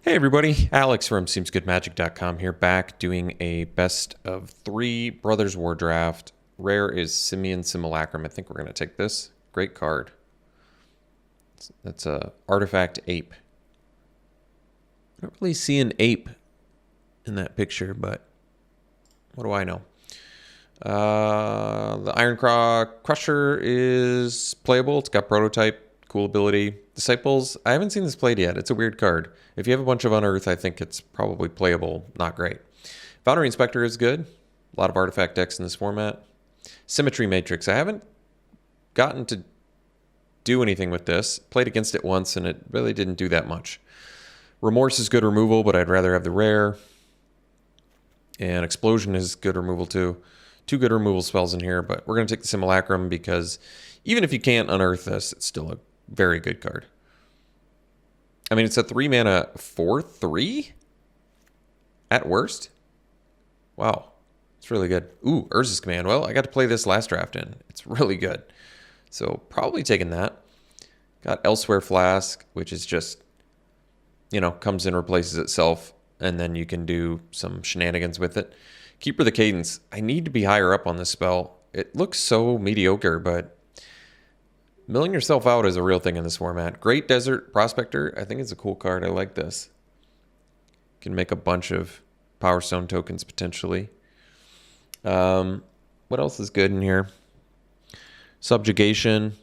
Hey everybody, Alex from SeemsGoodMagic.com here, back doing a best of 3 Brothers War draft. Rare is Simian Simulacrum. I think we're going to take this. Great card. That's a artifact ape. I don't really see an ape in that picture, but what do I know? The Iron Crusher is playable. It's got prototype. Cool ability. Disciples, I haven't seen this played yet. It's a weird card. If you have a bunch of Unearth, I think it's probably playable. Not great. Foundry Inspector is good. A lot of artifact decks in this format. Symmetry Matrix. I haven't gotten to do anything with this. Played against it once, and it really didn't do that much. Remorse is good removal, but I'd rather have the rare. And Explosion is good removal too. 2 good removal spells in here, but we're going to take the Simulacrum because even if you can't unearth this, it's still a very good card. I mean, it's a 3-mana 4/3 at worst. Wow, it's really good. Ooh, Urza's Command. Well, I got to play this last draft in. It's really good. So probably taking that. Got Elsewhere Flask, which is just, comes in, replaces itself, and then you can do some shenanigans with it. Keeper the Cadence. I need to be higher up on this spell. It looks so mediocre, but milling yourself out is a real thing in this format. Great Desert Prospector. I think it's a cool card. I like this. Can make a bunch of Power Stone tokens potentially. What else is good in here? Subjugation.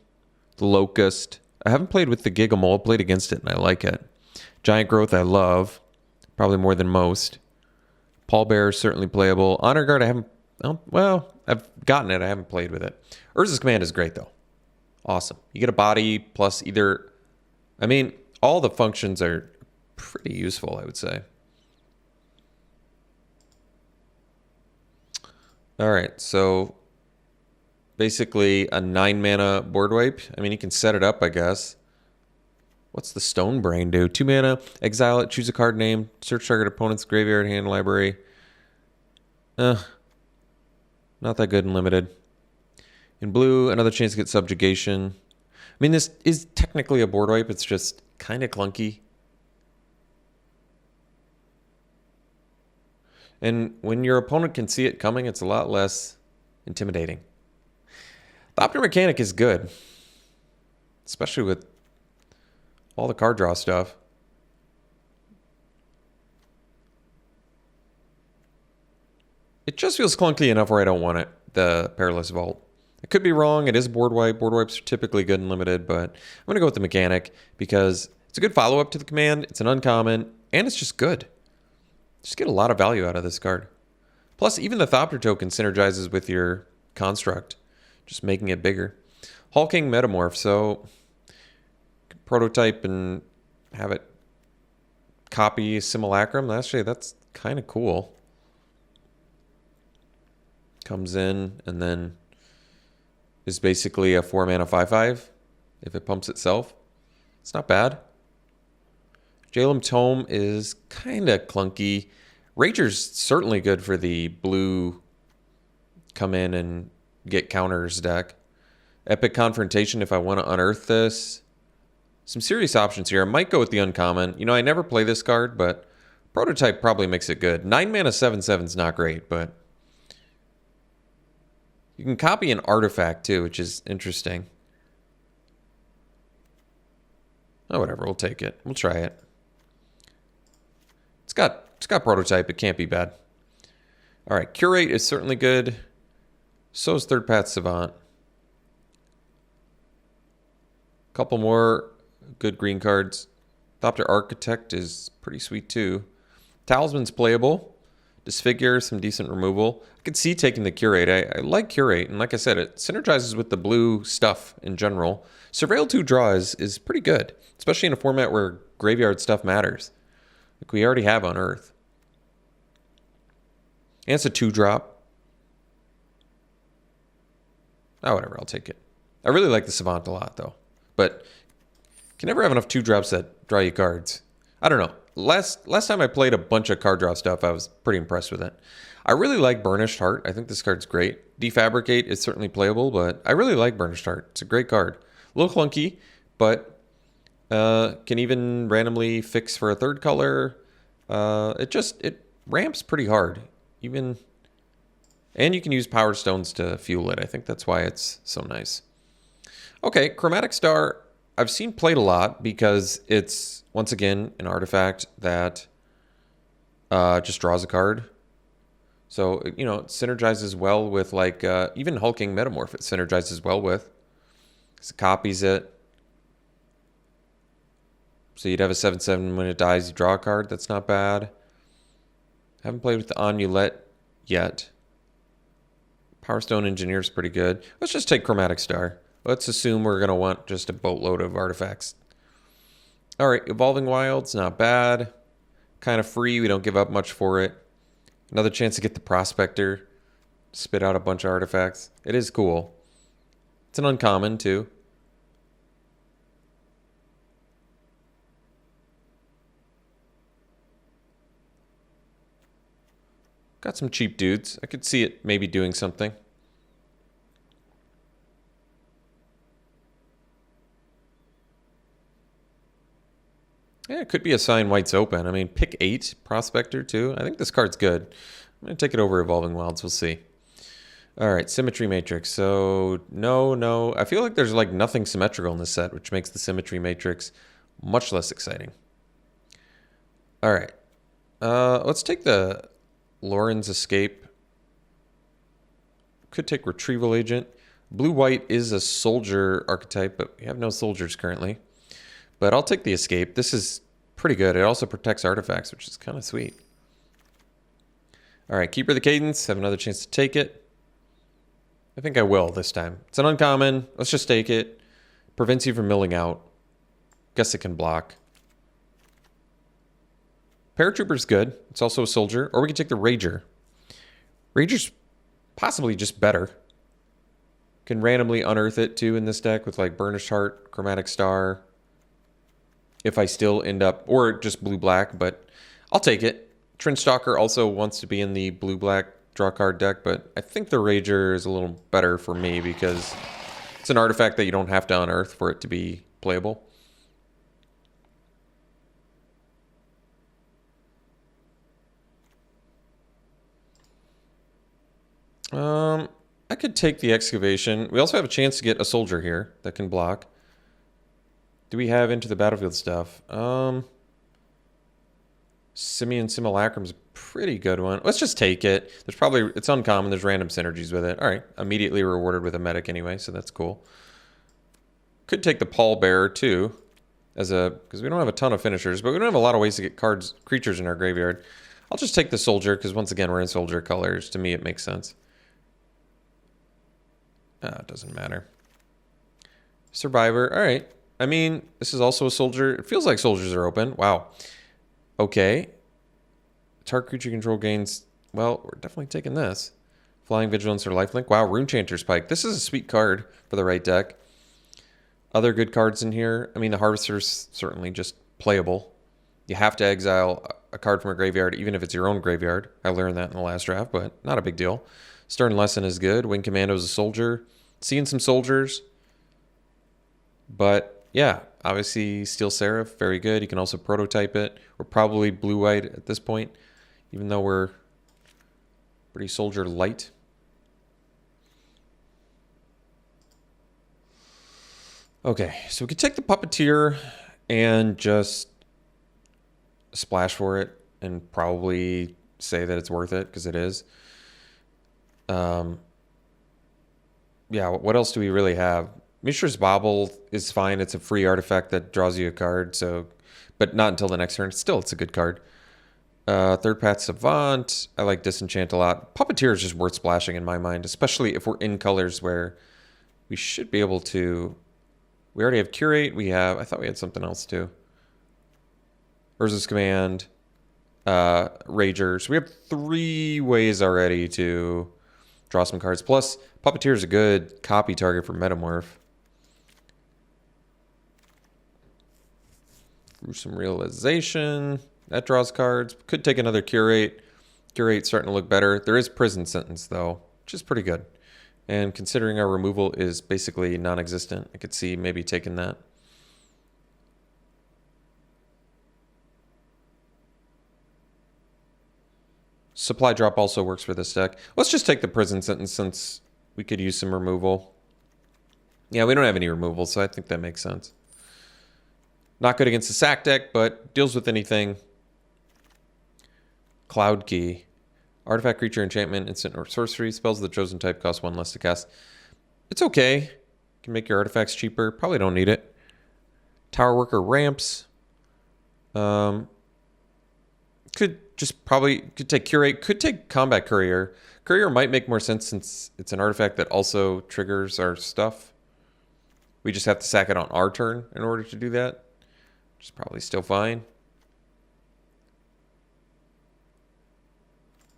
The Locust. I haven't played with the Gigamole. I played against it and I like it. Giant Growth I love. Probably more than most. Pallbearer is certainly playable. Honor Guard I haven't... Well, I've gotten it. I haven't played with it. Urza's Command is great though. Awesome. You get a body plus either... I mean, all the functions are pretty useful, I would say. Alright, so... basically a 9-mana board wipe. I mean, you can set it up, I guess. What's the Stone Brain do? 2 mana, exile it, choose a card name, search target opponent's graveyard, hand, library. Not that good in limited. In blue, another chance to get subjugation. I mean, this is technically a board wipe. It's just kind of clunky. And when your opponent can see it coming, it's a lot less intimidating. Thopter Mechanic is good. Especially with all the card draw stuff. It just feels clunky enough where I don't want it. The Perilous Vault. I could be wrong. It is a board wipe. Board wipes are typically good and limited, but I'm going to go with the Mechanic because it's a good follow-up to the command. It's an uncommon, and it's just good. Just get a lot of value out of this card. Plus, even the Thopter token synergizes with your construct, just making it bigger. Hulking Metamorph, so prototype and have it copy Simulacrum. Actually, that's kind of cool. Comes in and then is basically a 4-mana 5/5 if it pumps itself. It's not bad. Jalem Tome is kind of clunky. Rager's certainly good for the blue come in and get counters deck. Epic Confrontation if I want to unearth this. Some serious options here. I might go with the uncommon. I never play this card, but prototype probably makes it good. 9 mana 7/7 is not great, but you can copy an artifact too, which is interesting. Oh, whatever. We'll take it. We'll try it. It's got prototype. It can't be bad. All right. Curate is certainly good. So is Third Path Savant. Couple more good green cards. Thopter Architect is pretty sweet too. Talisman's playable. Disfigure, some decent removal. I could see taking the Curate. I like Curate, and like I said, it synergizes with the blue stuff in general. Surveil 2 draw is pretty good, especially in a format where graveyard stuff matters. Like we already have on Earth. And it's a 2-drop. Oh, whatever, I'll take it. I really like the Savant a lot, though. But you can never have enough 2-drops that draw you cards. I don't know. Last time I played a bunch of card draw stuff, I was pretty impressed with it. I really like Burnished Heart. I think this card's great. Defabricate is certainly playable, but I really like Burnished Heart. It's a great card. A little clunky, but Can even randomly fix for a third color. It ramps pretty hard. Even, and you can use power stones to fuel it. I think that's why it's so nice. Okay, Chromatic Star, I've seen played a lot because it's, once again, an artifact that just draws a card. So, you know, it synergizes well with, like, even Hulking Metamorph, it synergizes well with. It copies it. So you'd have a 7/7 when it dies, you draw a card. That's not bad. Haven't played with the Amulet yet. Power Stone Engineer's pretty good. Let's just take Chromatic Star. Let's assume we're going to want just a boatload of artifacts. All right, Evolving Wilds, not bad. Kind of free. We don't give up much for it. Another chance to get the Prospector. Spit out a bunch of artifacts. It is cool. It's an uncommon, too. Got some cheap dudes. I could see it maybe doing something. Yeah, it could be a sign white's open. I mean, pick 8, Prospector, too. I think this card's good. I'm going to take it over Evolving Wilds. We'll see. All right, Symmetry Matrix. So, no. I feel like there's, like, nothing symmetrical in this set, which makes the Symmetry Matrix much less exciting. All right. Let's take the Lauren's Escape. Could take Retrieval Agent. Blue-white is a soldier archetype, but we have no soldiers currently. But I'll take the Escape. This is pretty good. It also protects artifacts, which is kind of sweet. All right, Keeper of the Cadence. Have another chance to take it. I think I will this time. It's an uncommon. Let's just take it. Prevents you from milling out. Guess it can block. Paratrooper's good. It's also a soldier. Or we can take the Rager. Rager's possibly just better. Can randomly unearth it too in this deck with like Burnished Heart, Chromatic Star. If I still end up, or just blue-black, but I'll take it. Trenchstalker also wants to be in the blue-black draw card deck, but I think the Rager is a little better for me because it's an artifact that you don't have to unearth for it to be playable. I could take the Excavation. We also have a chance to get a soldier here that can block. Do we have Into the Battlefield stuff? Simian Simulacrum's a pretty good one. Let's just take it. There's probably, it's uncommon. There's random synergies with it. All right. Immediately rewarded with a medic anyway, so that's cool. Could take the Pallbearer too, because we don't have a ton of finishers, but we don't have a lot of ways to get creatures in our graveyard. I'll just take the soldier, because once again, we're in soldier colors. To me, it makes sense. It doesn't matter. Survivor. All right. I mean, this is also a soldier. It feels like soldiers are open. Wow. Okay. Target creature control gains. Well, we're definitely taking this. Flying Vigilance or Lifelink. Wow, Runechanter's Pike. This is a sweet card for the right deck. Other good cards in here. I mean, the Harvester's certainly just playable. You have to exile a card from a graveyard, even if it's your own graveyard. I learned that in the last draft, but not a big deal. Stern Lesson is good. Wing Commando's a soldier. Seeing some soldiers. But yeah, obviously Steel Seraph, very good. You can also prototype it. We're probably blue-white at this point, even though we're pretty soldier light. Okay, so we could take the Puppeteer and just splash for it and probably say that it's worth it, because it is. Yeah, what else do we really have? Mishra's Bauble is fine. It's a free artifact that draws you a card, so, but not until the next turn. Still, it's a good card. Third Path Savant. I like Disenchant a lot. Puppeteer is just worth splashing in my mind, especially if we're in colors where we should be able to. We already have Curate. We have. I thought we had something else too. Urza's Command. Rager. So we have 3 ways already to draw some cards. Plus, Puppeteer is a good copy target for Metamorph. Gruesome Realization. That draws cards. Could take another Curate. Curate's starting to look better. There is Prison Sentence, though, which is pretty good. And considering our removal is basically non-existent, I could see maybe taking that. Supply drop also works for this deck. Let's just take the prison sentence since we could use some removal. Yeah, we don't have any removal, so I think that makes sense. Not good against the sack deck, but deals with anything. Cloud Key. Artifact, creature, enchantment, instant, or sorcery. Spells of the chosen type cost 1 less to cast. It's okay. Can make your artifacts cheaper. Probably don't need it. Tower Worker ramps. Could take Curate. Could take Combat Courier. Courier might make more sense since it's an artifact that also triggers our stuff. We just have to sack it on our turn in order to do that. Which is probably still fine.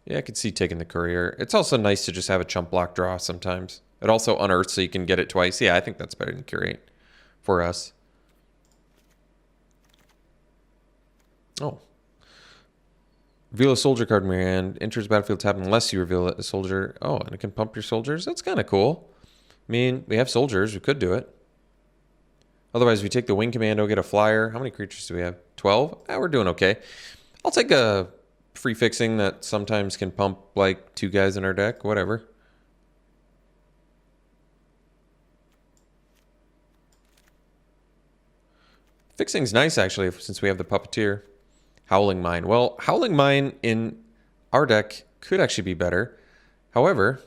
Yeah, I could see taking the Courier. It's also nice to just have a chump block draw sometimes. It also unearths so you can get it twice. Yeah, I think that's better than Curate for us. Oh. Reveal a soldier card in your hand. Enters battlefield tab unless you reveal a soldier. Oh, and it can pump your soldiers? That's kind of cool. I mean, we have soldiers. We could do it. Otherwise, we take the Wing Commando, get a flyer. How many creatures do we have? 12? We're doing okay. I'll take a free fixing that sometimes can pump like 2 guys in our deck. Whatever. Fixing's nice, actually, since we have the Puppeteer. Howling Mine. Well, Howling Mine in our deck could actually be better. However,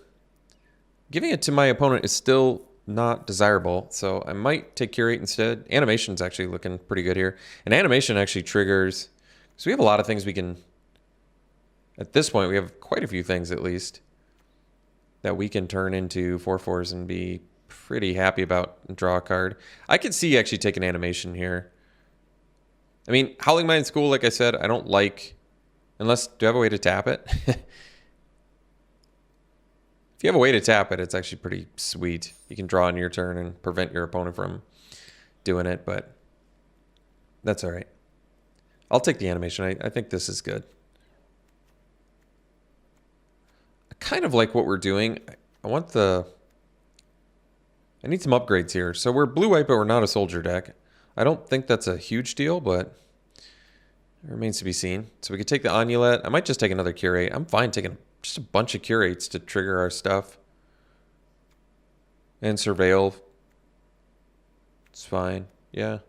giving it to my opponent is still not desirable, so I might take Curate instead. Animation's actually looking pretty good here. And animation actually triggers... So we have a lot of things we can... At this point, we have quite a few things, at least, that we can turn into 4/4s and be pretty happy about and draw a card. I could see actually taking animation here. I mean, Howling Mine's cool, like I said. I don't like... Unless... Do I have a way to tap it? If you have a way to tap it, it's actually pretty sweet. You can draw on your turn and prevent your opponent from doing it, but that's all right. I'll take the animation. I think this is good. I kind of like what we're doing. I want the... I need some upgrades here. So we're blue-white, but we're not a soldier deck. I don't think that's a huge deal, but it remains to be seen. So we could take the Onulet. I might just take another Curate. I'm fine taking just a bunch of Curates to trigger our stuff. And Surveil. It's fine. Yeah.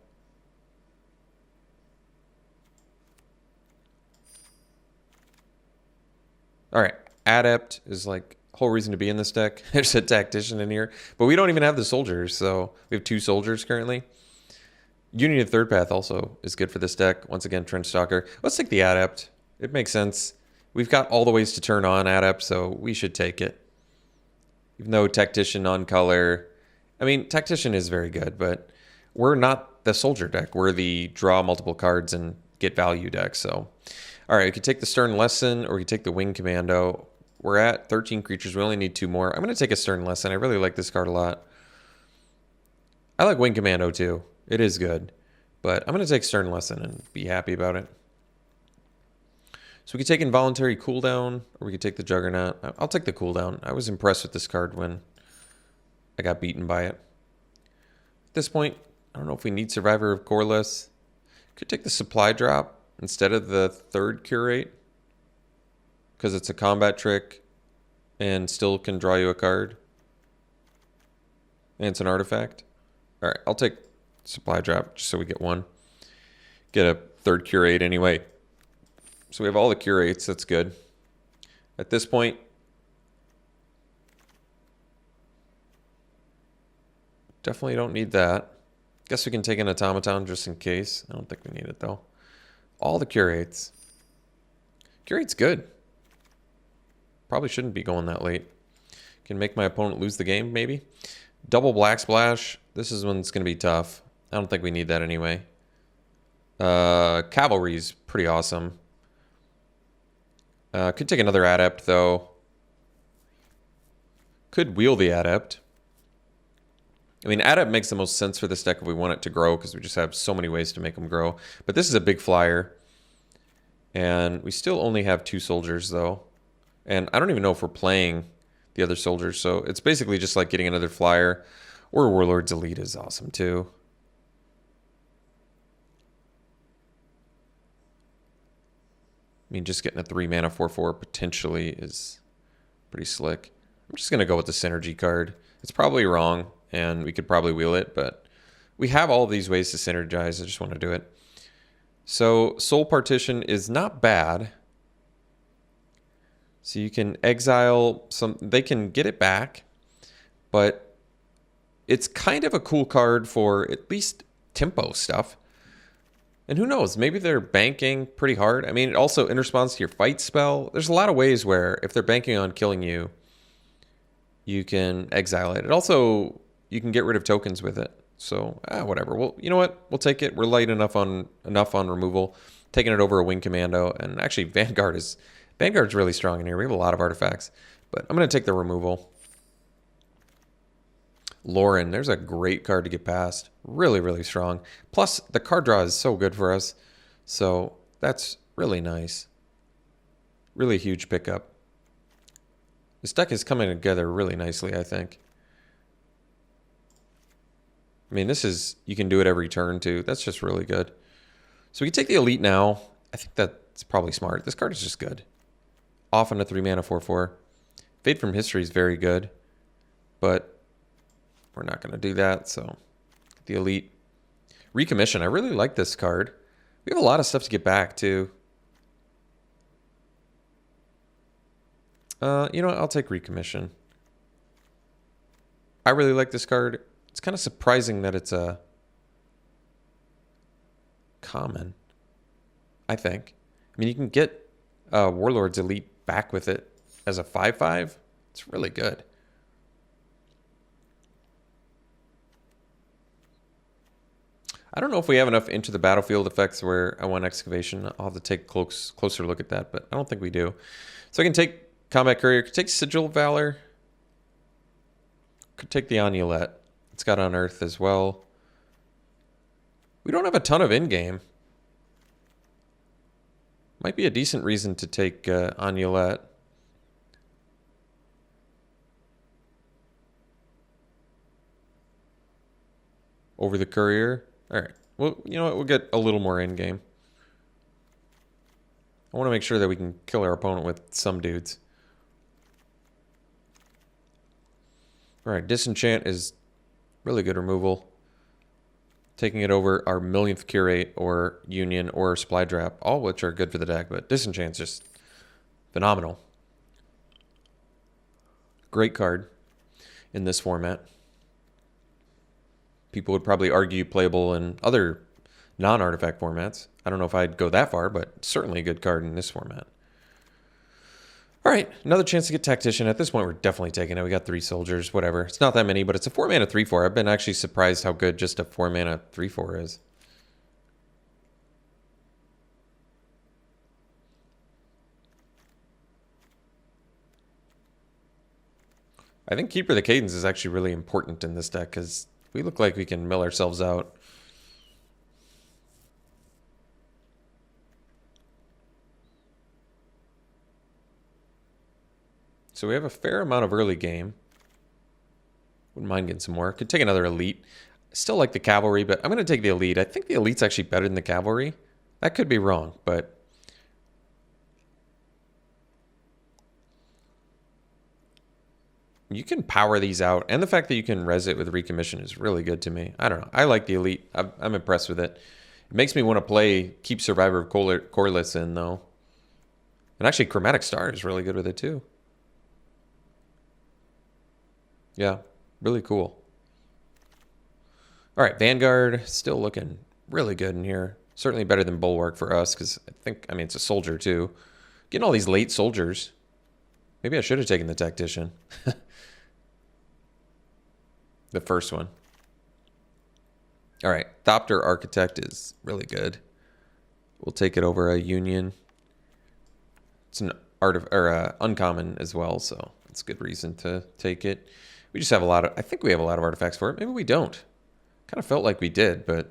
Alright. Adept is like whole reason to be in this deck. There's a Tactician in here. But we don't even have the soldiers, so we have 2 soldiers currently. Union of Third Path also is good for this deck. Once again, Trench Stalker. Let's take the Adept. It makes sense. We've got all the ways to turn on Adept, so we should take it. Even though Tactician on color... I mean, Tactician is very good, but we're not the soldier deck. We're the draw multiple cards and get value deck, so... Alright, we could take the Stern Lesson, or we could take the Wing Commando. We're at 13 creatures. We only need 2 more. I'm going to take a Stern Lesson. I really like this card a lot. I like Wing Commando, too. It is good. But I'm going to take Stern Lesson and be happy about it. So we could take Involuntary Cooldown, or we could take the Juggernaut. I'll take the Cooldown. I was impressed with this card when I got beaten by it. At this point, I don't know if we need Survivor of Corliss. Could take the Supply Drop instead of the 3rd Curate, because it's a combat trick and still can draw you a card. And it's an artifact. Alright, I'll take Supply Drop just so we get 1. Get a 3rd Curate anyway. So we have all the Curates, that's good. At this point, definitely don't need that. Guess we can take an Automaton just in case. I don't think we need it though. All the Curates. Curate's good. Probably shouldn't be going that late. Can make my opponent lose the game, maybe. Double Black Splash. This is when it's going to be tough. I don't think we need that anyway. Cavalry's pretty awesome. Could take another Adept, though. Could wheel the Adept. I mean, Adept makes the most sense for this deck if we want it to grow, because we just have so many ways to make them grow. But this is a big flyer. And we still only have 2 soldiers, though. And I don't even know if we're playing the other soldiers, so it's basically just like getting another flyer. Or Warlord's Elite is awesome, too. I mean, just getting a 3-mana 4/4 potentially is pretty slick. I'm just going to go with the synergy card. It's probably wrong, and we could probably wheel it, but we have all of these ways to synergize. I just want to do it. So Soul Partition is not bad. So you can exile some, they can get it back, but it's kind of a cool card for at least tempo stuff. And who knows, maybe they're banking pretty hard. I mean, it also interspawns to your fight spell. There's a lot of ways where if they're banking on killing you, you can exile it. It also, you can get rid of tokens with it. So, whatever. Well, you know what? We'll take it. We're light enough on removal. Taking it over a Wing Commando. And actually, Vanguard's really strong in here. We have a lot of artifacts. But I'm going to take the removal. Lauren, there's a great card to get past. Really, really strong. Plus, the card draw is so good for us. So, that's really nice. Really huge pickup. This deck is coming together really nicely, I think. I mean, this is, you can do it every turn, too. That's just really good. So, we can take the Elite now. I think that's probably smart. This card is just good. Off on a 3-mana 4/4. Fade from History is very good. But we're not going to do that, so the Elite. Recommission, I really like this card. We have a lot of stuff to get back, too. You know what? I'll take Recommission. I really like this card. It's kind of surprising that it's a common, I think. I mean, you can get Warlord's Elite back with it as a 5/5. It's really good. I don't know if we have enough into the battlefield effects where I want Excavation. I'll have to take a closer look at that, but I don't think we do. So I can take Combat Courier, could take Sigil of Valor, could take the Amulet. It's got Unearth as well. We don't have a ton of in-game. Might be a decent reason to take Amulet. Over the Courier. All right. Well, you know what? We'll get a little more in-game. I want to make sure that we can kill our opponent with some dudes. All right. Disenchant is really good removal. Taking it over our Millionth Curate or Union or Supply Drop, all which are good for the deck, but Disenchant's just phenomenal. Great card in this format. People would probably argue playable in other non-artifact formats. I don't know if I'd go that far, but certainly a good card in this format. All right, another chance to get Tactician. At this point, we're definitely taking it. We got 3 soldiers, whatever. It's not that many, but it's a 4-mana 3/4. I've been actually surprised how good just a 4-mana 3/4 is. I think Keeper of the Cadence is actually really important in this deck because we look like we can mill ourselves out. So we have a fair amount of early game. Wouldn't mind getting some more. Could take another Elite. I still like the Cavalry, but I'm going to take the Elite. I think the Elite's actually better than the Cavalry. That could be wrong, but you can power these out, and the fact that you can res it with Recommission is really good to me. I don't know. I like the Elite. I'm impressed with it. It makes me want to keep Survivor of Corliss in, though. And actually, Chromatic Star is really good with it, too. Yeah, really cool. All right, Vanguard, still looking really good in here. Certainly better than Bulwark for us, because I mean, it's a soldier, too. Getting all these late soldiers. Maybe I should have taken the Tactician. The first one. All right, Thopter Architect is really good. We'll take it over a Union. It's an uncommon as well, so it's a good reason to take it. We just have I think we have a lot of artifacts for it. Maybe we don't. Kind of felt like we did, but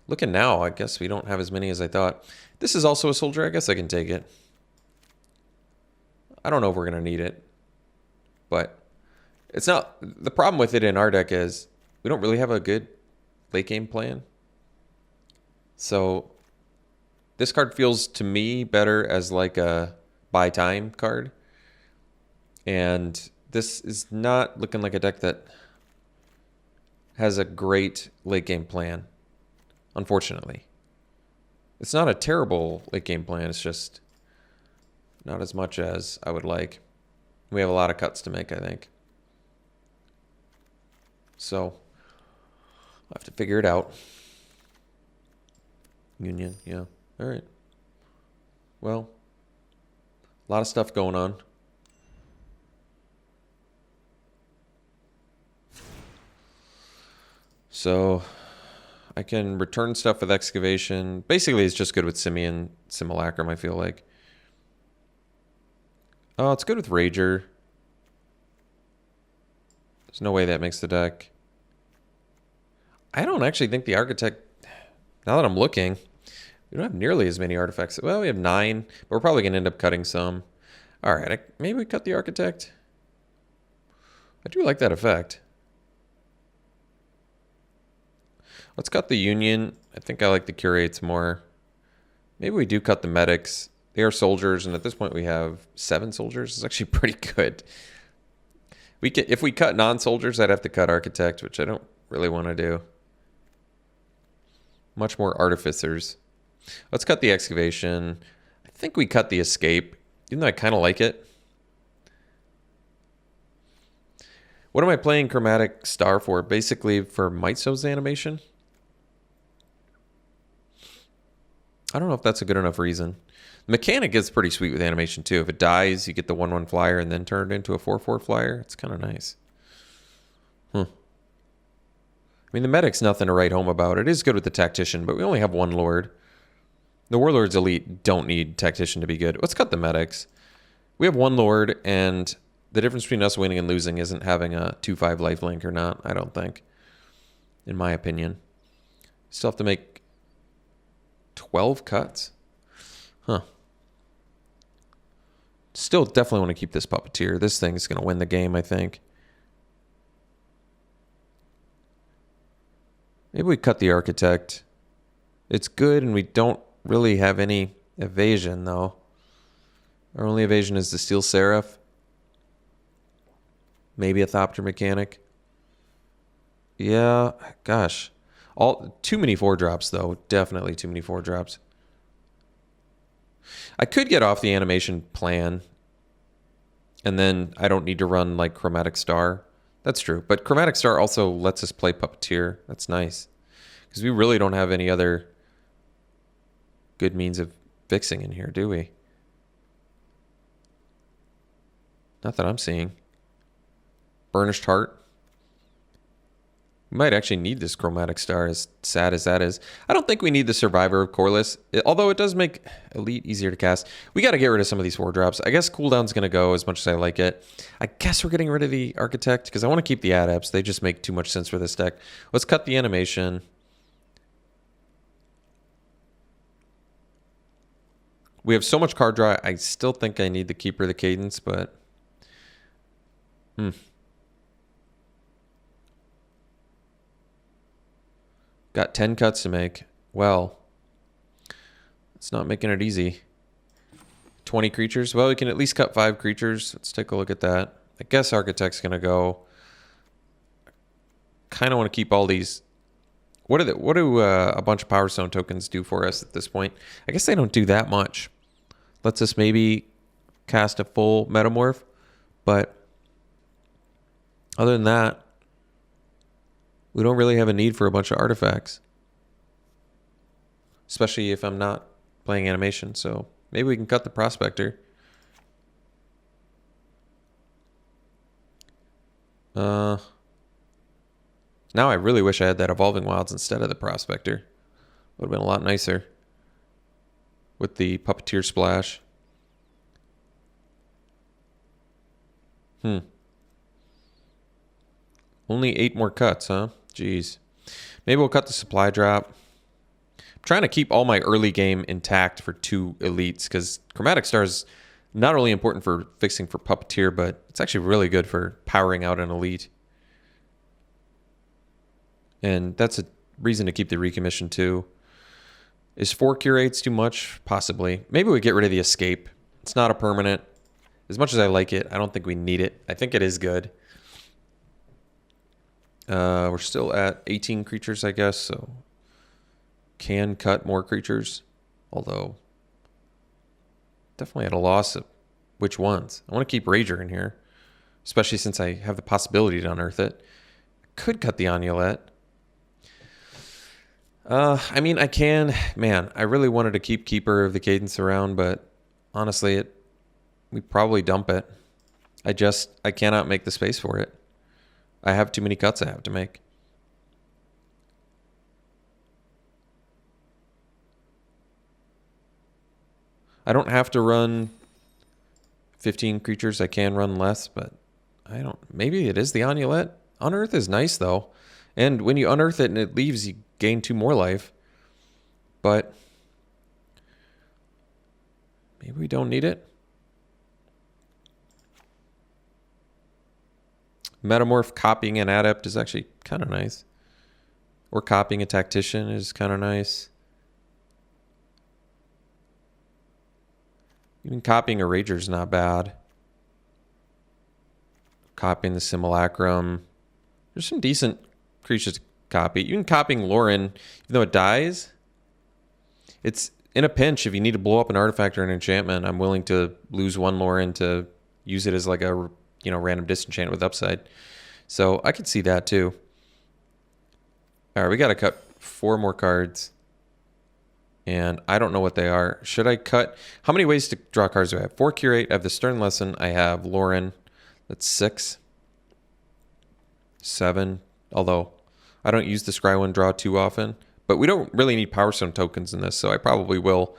looking now, I guess we don't have as many as I thought. This is also a soldier. I guess I can take it. I don't know if we're going to need it, but it's not. The problem with it in our deck is we don't really have a good late game plan. So This card feels to me better as like a buy time card. And this is not looking like a deck that has a great late game plan, unfortunately. It's not a terrible late game plan, it's just not as much as I would like. We have a lot of cuts to make, I think. So, I'll have to figure it out. Union, yeah. All right. Well, a lot of stuff going on. So, I can return stuff with Excavation. Basically, it's just good with Simian, Simulacrum, I feel like. Oh, it's good with Rager. There's no way that makes the deck. I don't actually think the Architect, now that I'm looking, we don't have nearly as many artifacts. Well, we have 9, but we're probably going to end up cutting some. All right, maybe we cut the Architect. I do like that effect. Let's cut the Union. I think I like the Curates more. Maybe we do cut the Medics. They are soldiers, and at this point we have 7 soldiers. It's actually pretty good. If we cut non-soldiers, I'd have to cut Architect, which I don't really want to do. Much more Artificers. Let's cut the Excavation. I think we cut the Escape, even though I kind of like it. What am I playing Chromatic Star for? Basically for Might Stone's animation? I don't know if that's a good enough reason. The mechanic is pretty sweet with animation too. If it dies, you get the 1/1 flyer and then turn it into a 4/4 flyer. It's kind of nice. I mean, the Medic's nothing to write home about. It is good with the Tactician, but we only have 1 Lord. The Warlords Elite don't need Tactician to be good. Let's cut the Medics. We have 1 Lord, and the difference between us winning and losing isn't having a 2/5 lifelink or not, I don't think. In my opinion. Still have to make 12 cuts? Huh. Still definitely want to keep this Puppeteer. This thing's going to win the game, I think. Maybe we cut the Architect. It's good, and we don't really have any evasion, though. Our only evasion is the Steel Seraph. Maybe a Thopter Mechanic. Yeah, gosh. Too many 4-drops, though. Definitely too many 4-drops. I could get off the animation plan, and then I don't need to run, like, Chromatic Star. That's true. But Chromatic Star also lets us play Puppeteer. That's nice. Because we really don't have any other good means of fixing in here, do we? Not that I'm seeing. Burnished Heart. We might actually need this Chromatic Star, as sad as that is. I don't think we need the Survivor of Corliss, although it does make Elite easier to cast. We got to get rid of some of these 4-drops. I guess cooldown's going to go as much as I like it. I guess we're getting rid of the Architect, because I want to keep the Adepts. They just make too much sense for this deck. Let's cut the animation. We have so much card draw. I still think I need the Keeper of the Cadence, but... Got 10 cuts to make. Well, it's not making it easy. 20 creatures. Well, we can at least cut 5 creatures. Let's take a look at that. I guess Architect's going to go. Kind of want to keep all these. What do a bunch of Power Stone tokens do for us at this point? I guess they don't do that much. Lets us maybe cast a full Metamorph. But other than that, we don't really have a need for a bunch of artifacts. Especially if I'm not playing animation. So maybe we can cut the Prospector. Now I really wish I had that Evolving Wilds instead of the Prospector. Would have been a lot nicer. With the Puppeteer Splash. Only 8 more cuts, huh? Jeez. Maybe we'll cut the Supply Drop. I'm trying to keep all my early game intact for 2 elites, because Chromatic Star is not only important for fixing for Puppeteer, but it's actually really good for powering out an elite. And that's a reason to keep the Recommission too. Is 4 curates too much? Possibly. Maybe we get rid of the escape. It's not a permanent. As much as I like it, I don't think we need it. I think it is good. We're still at 18 creatures, I guess, so can cut more creatures. Although, definitely at a loss of which ones. I want to keep Rager in here, especially since I have the possibility to unearth it. Could cut the Amulet. I mean, I can. Man, I really wanted to keep Keeper of the Cadence around, but honestly, we probably dump it. I cannot make the space for it. I have too many cuts I have to make. I don't have to run 15 creatures. I can run less, but I don't. Maybe it is the Amulet. Unearth is nice, though. And when you unearth it and it leaves, you gain 2 more life. But maybe we don't need it. Metamorph copying an adept is actually kind of nice. Or copying a tactician is kind of nice. Even copying a rager is not bad. Copying the simulacrum. There's some decent creatures to copy. Even copying Lauren, even though it dies, it's in a pinch. If you need to blow up an artifact or an enchantment, I'm willing to lose 1 Lauren to use it as like a random disenchant with upside. So I could see that too. All right, we got to cut 4 more cards. And I don't know what they are. Should I cut? How many ways to draw cards do I have? 4 curate. I have the Stern Lesson. I have Lauren. That's 6. 7. Although I don't use the Scry one draw too often. But we don't really need Power Stone tokens in this, so I probably will.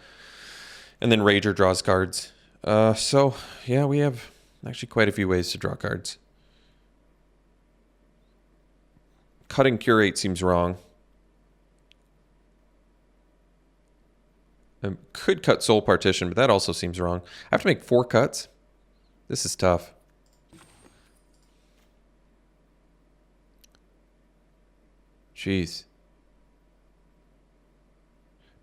And then Rager draws cards. So, yeah, we have actually quite a few ways to draw cards. Cutting Curate seems wrong. I could cut Soul Partition, but that also seems wrong. I have to make 4 cuts. This is tough. Jeez.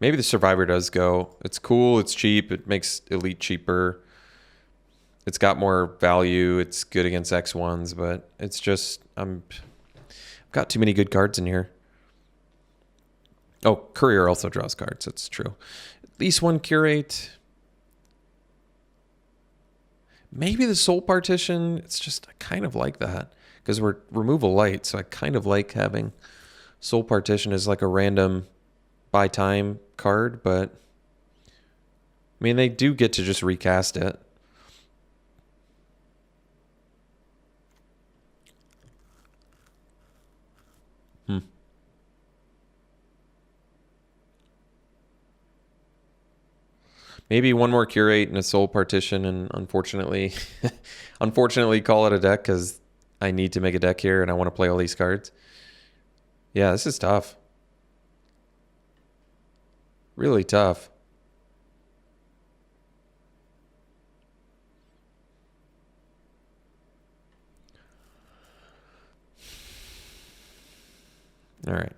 Maybe the Survivor does go. It's cool. It's cheap. It makes Elite cheaper. It's got more value. It's good against X1s, but it's just I've got too many good cards in here. Oh, Courier also draws cards. That's true. At least 1 curate. Maybe the Soul Partition. It's just I kind of like that because we're removal light, so I kind of like having Soul Partition as like a random buy time card, but I mean they do get to just recast it. Maybe 1 more curate and a Soul Partition, and unfortunately call it a deck because I need to make a deck here and I want to play all these cards. Yeah, this is tough. Really tough. All right.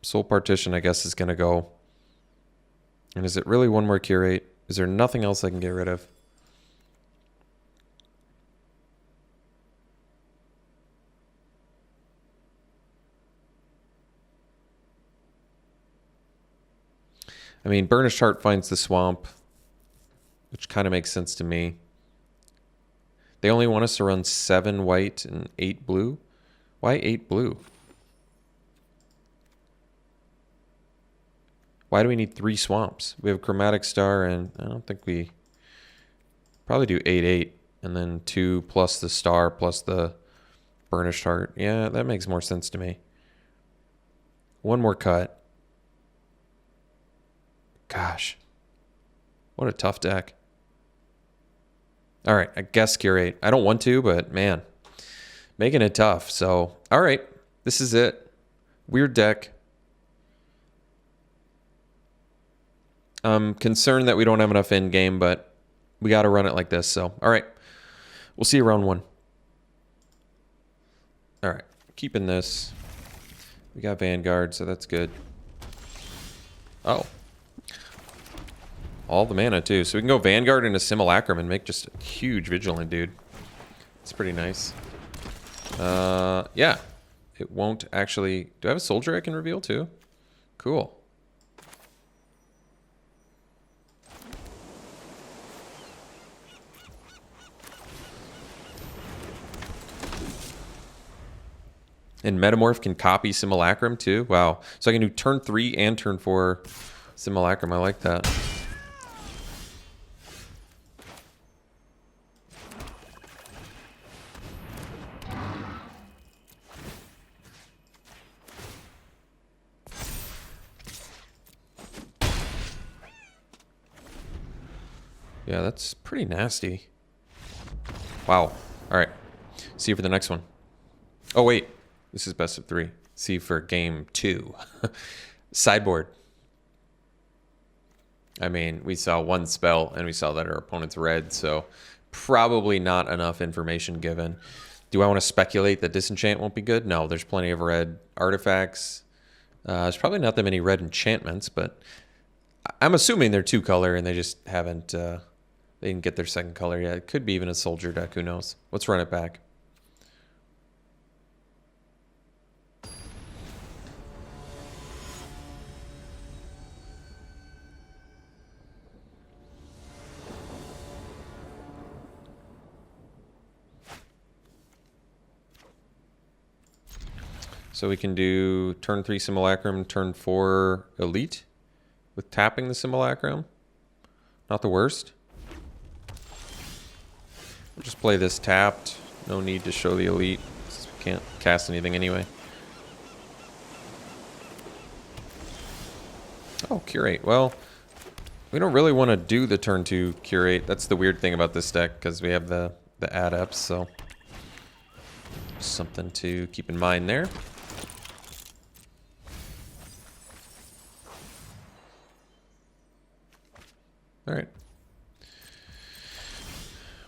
Soul Partition, I guess, is going to go. And is it really 1 more curate? Is there nothing else I can get rid of? I mean, Burnished Heart finds the swamp, which kind of makes sense to me. They only want us to run 7 white and 8 blue. Why 8 blue? Why do we need 3 swamps? We have Chromatic Star, and I don't think we probably do 8/8, and then 2 plus the star plus the Burnished Heart. Yeah, that makes more sense to me. 1 more cut. Gosh, what a tough deck. All right, I guess curate. I don't want to, but man, making it tough. So, all right, this is it. Weird deck. I'm concerned that we don't have enough end game, but we got to run it like this. So, all right, we'll see you round 1. All right, keeping this. We got Vanguard, so that's good. Oh, All the mana, too. So we can go Vanguard into Simulacrum and make just a huge Vigilant, dude. It's pretty nice. Yeah. It won't actually... Do I have a Soldier I can reveal, too? Cool. And Metamorph can copy Simulacrum, too? Wow. So I can do turn 3 and turn 4 Simulacrum. I like that. Yeah, that's pretty nasty. Wow. All right. See you for the next one. Oh, wait. This is best of 3. See for game 2. Sideboard. I mean, we saw one spell, and we saw that our opponent's red, so probably not enough information given. Do I want to speculate that Disenchant won't be good? No, there's plenty of red artifacts. There's probably not that many red enchantments, but I'm assuming they're 2-color, and they just haven't... they didn't get their second color yet. It could be even a Soldier deck, who knows? Let's run it back. So we can do turn 3 Simulacrum, turn 4 Elite with tapping the Simulacrum. Not the worst. We'll just play this tapped. No need to show the Elite, since we can't cast anything anyway. Oh, Curate. Well, we don't really want to do the turn 2 Curate. That's the weird thing about this deck, because we have the Adepts, so something to keep in mind there. All right.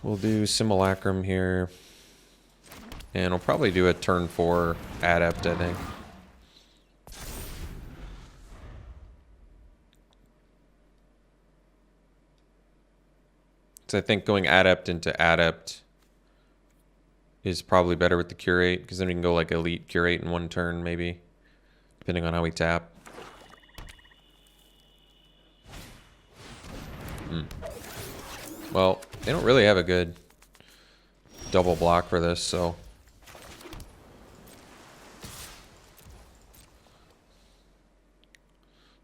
We'll do Simulacrum here. And we'll probably do a turn 4 Adept, I think. So I think going Adept into Adept is probably better with the Curate, because then we can go like Elite Curate in one turn, maybe, depending on how we tap. Well, they don't really have a good double block for this, so...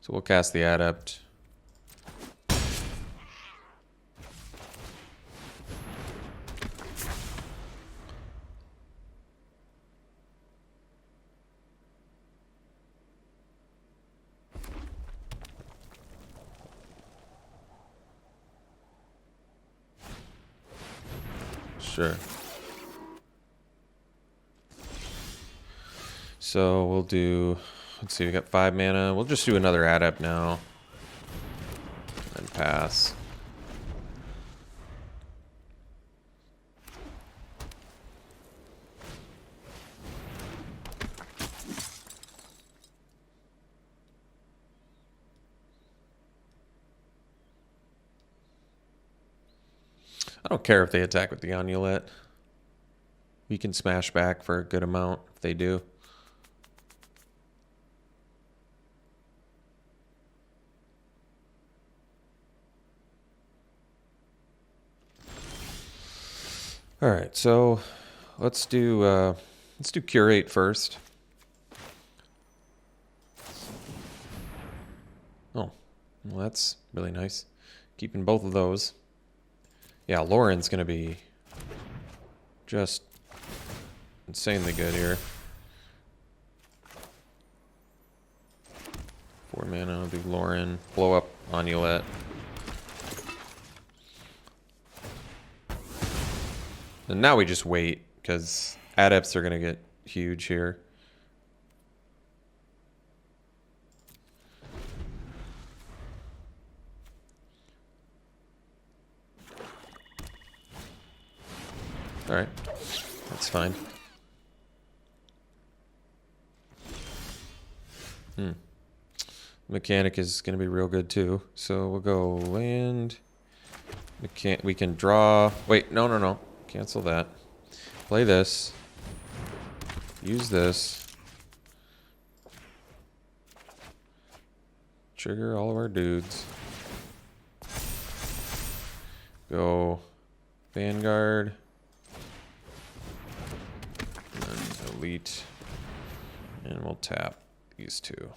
So we'll cast the Adept. Sure. So we'll do, let's see, we got 5 mana. We'll just do another Adept now. And pass. I don't care if they attack with the Amulet. We can smash back for a good amount if they do. All right, so let's do Curate first. Oh, well, that's really nice. Keeping both of those. Yeah, Lauren's gonna be just insanely good here. 4 mana, I'll do Lauren, blow up Amulet. And now we just wait, because Adepts are gonna get huge here. All right, that's fine. Mechanic is going to be real good too. So we'll go land. We can draw. Wait, no. Cancel that. Play this. Use this. Trigger all of our dudes. Go Vanguard. And then Elite. And we'll tap these two.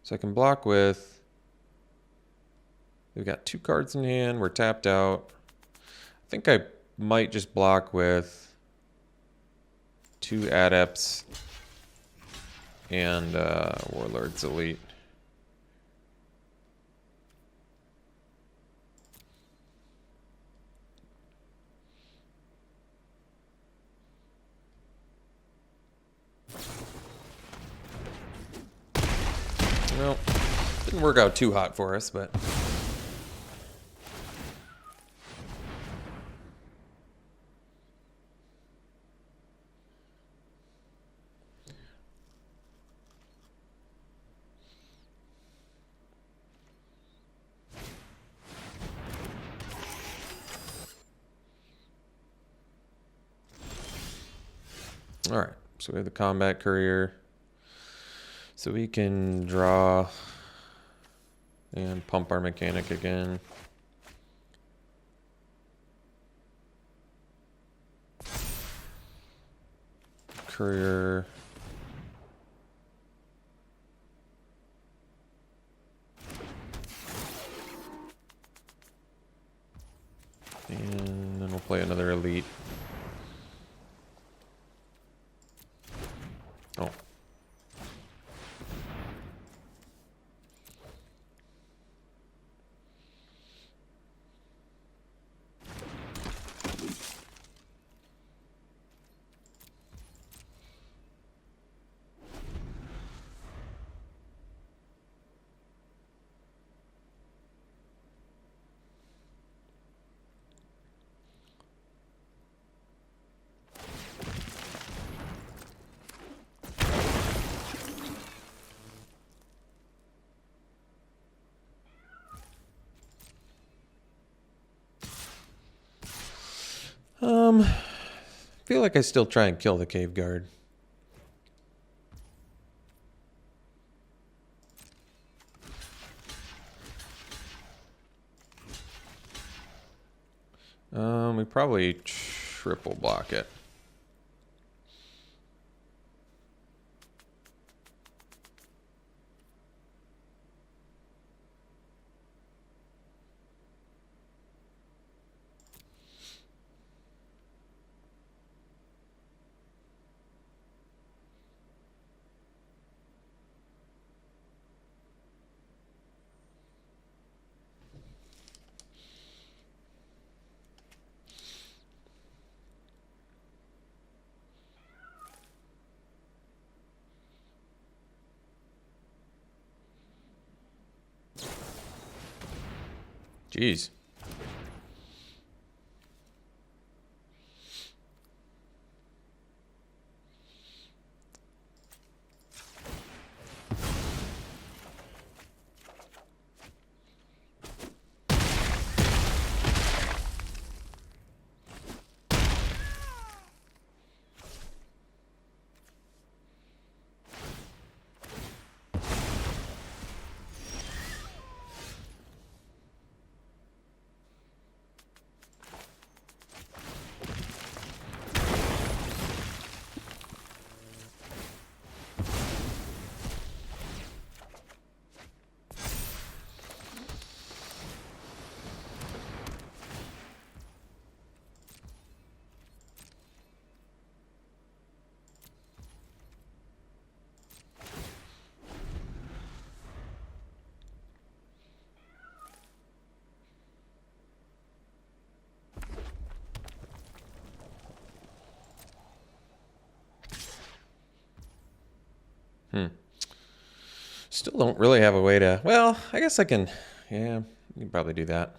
So I can block with. We've got 2 cards in hand. We're tapped out. I think I might just block with 2 Adepts and Warlord's Elite. Well, didn't work out too hot for us, but... Alright, so we have the Combat Courier. So we can draw and pump our Mechanic again. Courier. And then we'll play another Elite. Oh. I feel like I still try and kill the Cave Guard. We probably triple block it. Jeez. Still don't really have a way to... Well, I guess I can... Yeah, you can probably do that.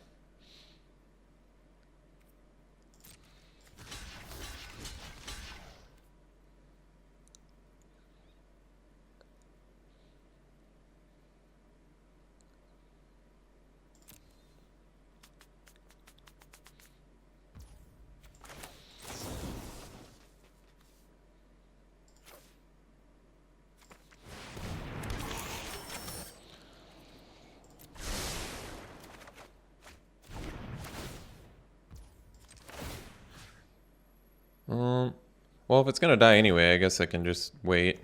Well, if it's gonna die anyway, I guess I can just wait.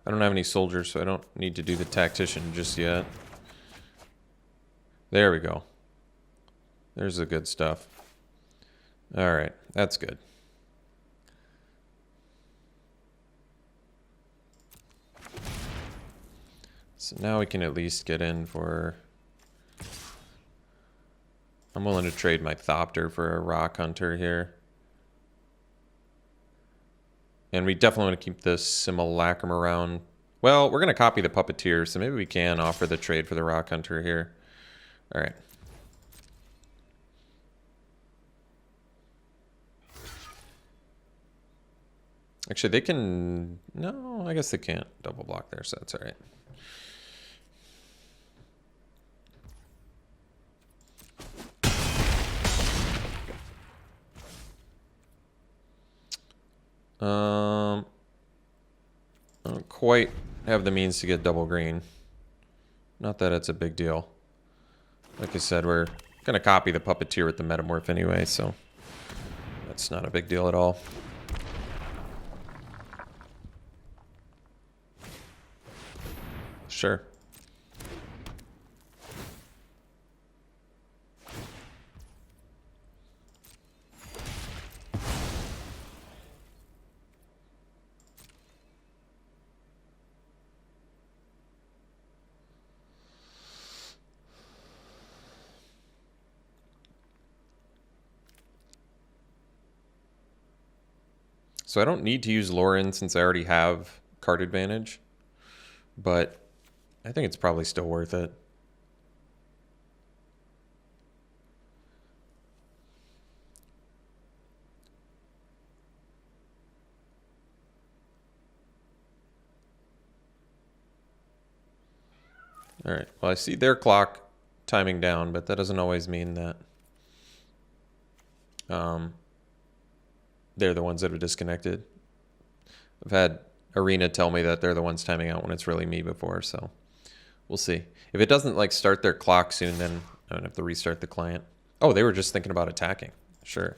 I don't have any soldiers, so I don't need to do the tactician just yet. There we go. There's the good stuff. Alright, that's good. So now we can at least get in for... I'm willing to trade my Thopter for a Rock Hunter here. And we definitely want to keep this Simulacrum around. Well, we're going to copy the Puppeteer, so maybe we can offer the trade for the Rock Hunter here. Alright. Actually, they can... No, I guess they can't double block there, so that's alright. I don't quite have the means to get double green. Not that it's a big deal. Like I said, we're going to copy the Puppeteer with the Metamorph anyway, so that's not a big deal at all. Sure. So I don't need to use Lauren since I already have card advantage, but I think it's probably still worth it. All right, well, I see their clock timing down, but that doesn't always mean that they're the ones that are disconnected. I've had Arena tell me that they're the ones timing out when it's really me before, so we'll see. If it doesn't like start their clock soon, then I don't have to restart the client. Oh, they were just thinking about attacking. Sure.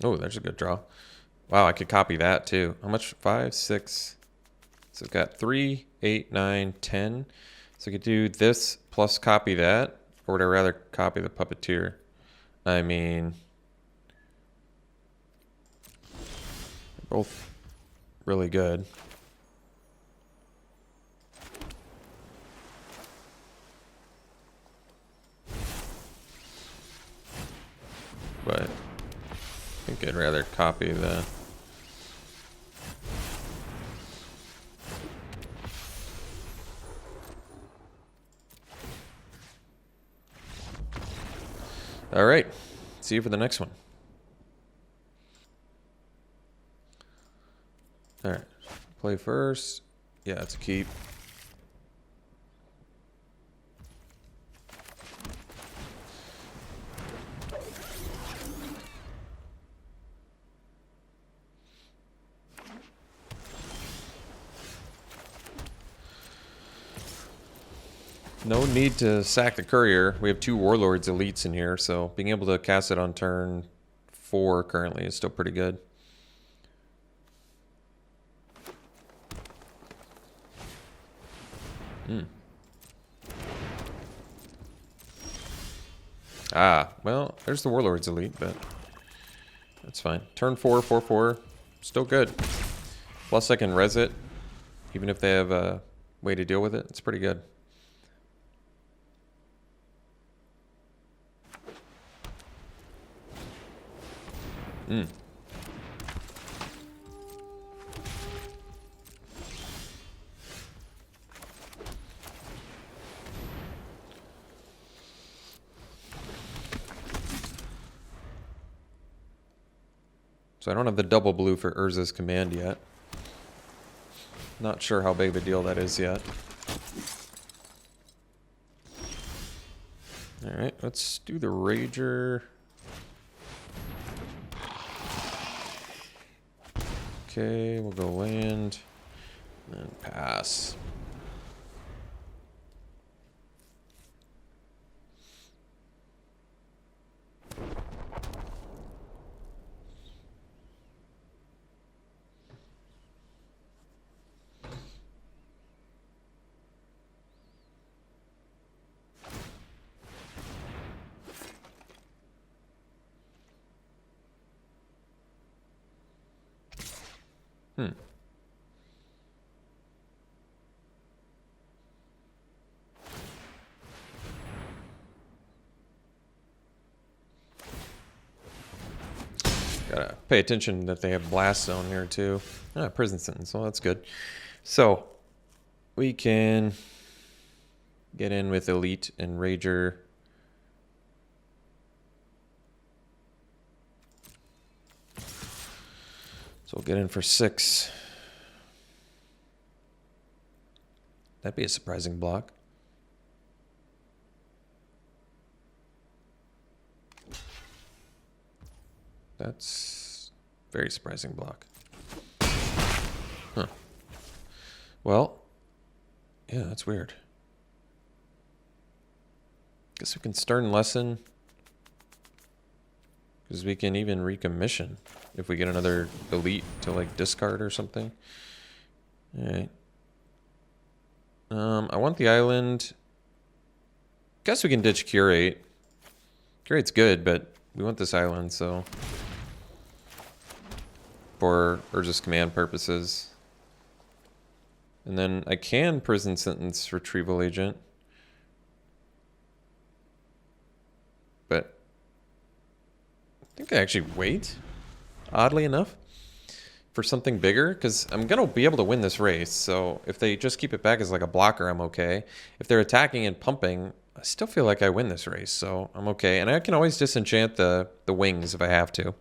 Oh, there's a good draw. Wow, I could copy that too. How much? 5, 6. So I've got 3, 8, 9, 10. So I could do this plus copy that. Or would I rather copy the Puppeteer? I mean, they're both really good. But I think I'd rather copy the... All right, see you for the next one. All right, play first. Yeah, it's a keep. No need to sack the courier. We have 2 warlords elites in here, so being able to cast it on turn 4 currently is still pretty good. Ah, well, there's the warlords elite, but that's fine. Turn 4, 4/4, still good. Plus I can res it, even if they have a way to deal with it. It's pretty good. So I don't have the double blue for Urza's command yet. Not sure how big of a deal that is yet. Alright, let's do the Rager. Okay, we'll go land and pass. Gotta pay attention that they have Blast Zone here too. Ah, prison sentence, well that's good. So, we can get in with Elite and Rager. So we'll get in for 6. That'd be a surprising block. That's very surprising block. Huh. Well, yeah, that's weird. Guess we can Stern Lesson. Because we can even recommission if we get another elite to like discard or something. Alright. I want the island. Guess we can ditch Curate. Curate's good, but we want this island, so for Urza's command purposes. And then I can prison sentence retrieval agent. But I think I actually wait, oddly enough, for something bigger, because I'm going to be able to win this race. So if they just keep it back as like a blocker, I'm okay. If they're attacking and pumping, I still feel like I win this race, so I'm okay. And I can always disenchant the wings if I have to.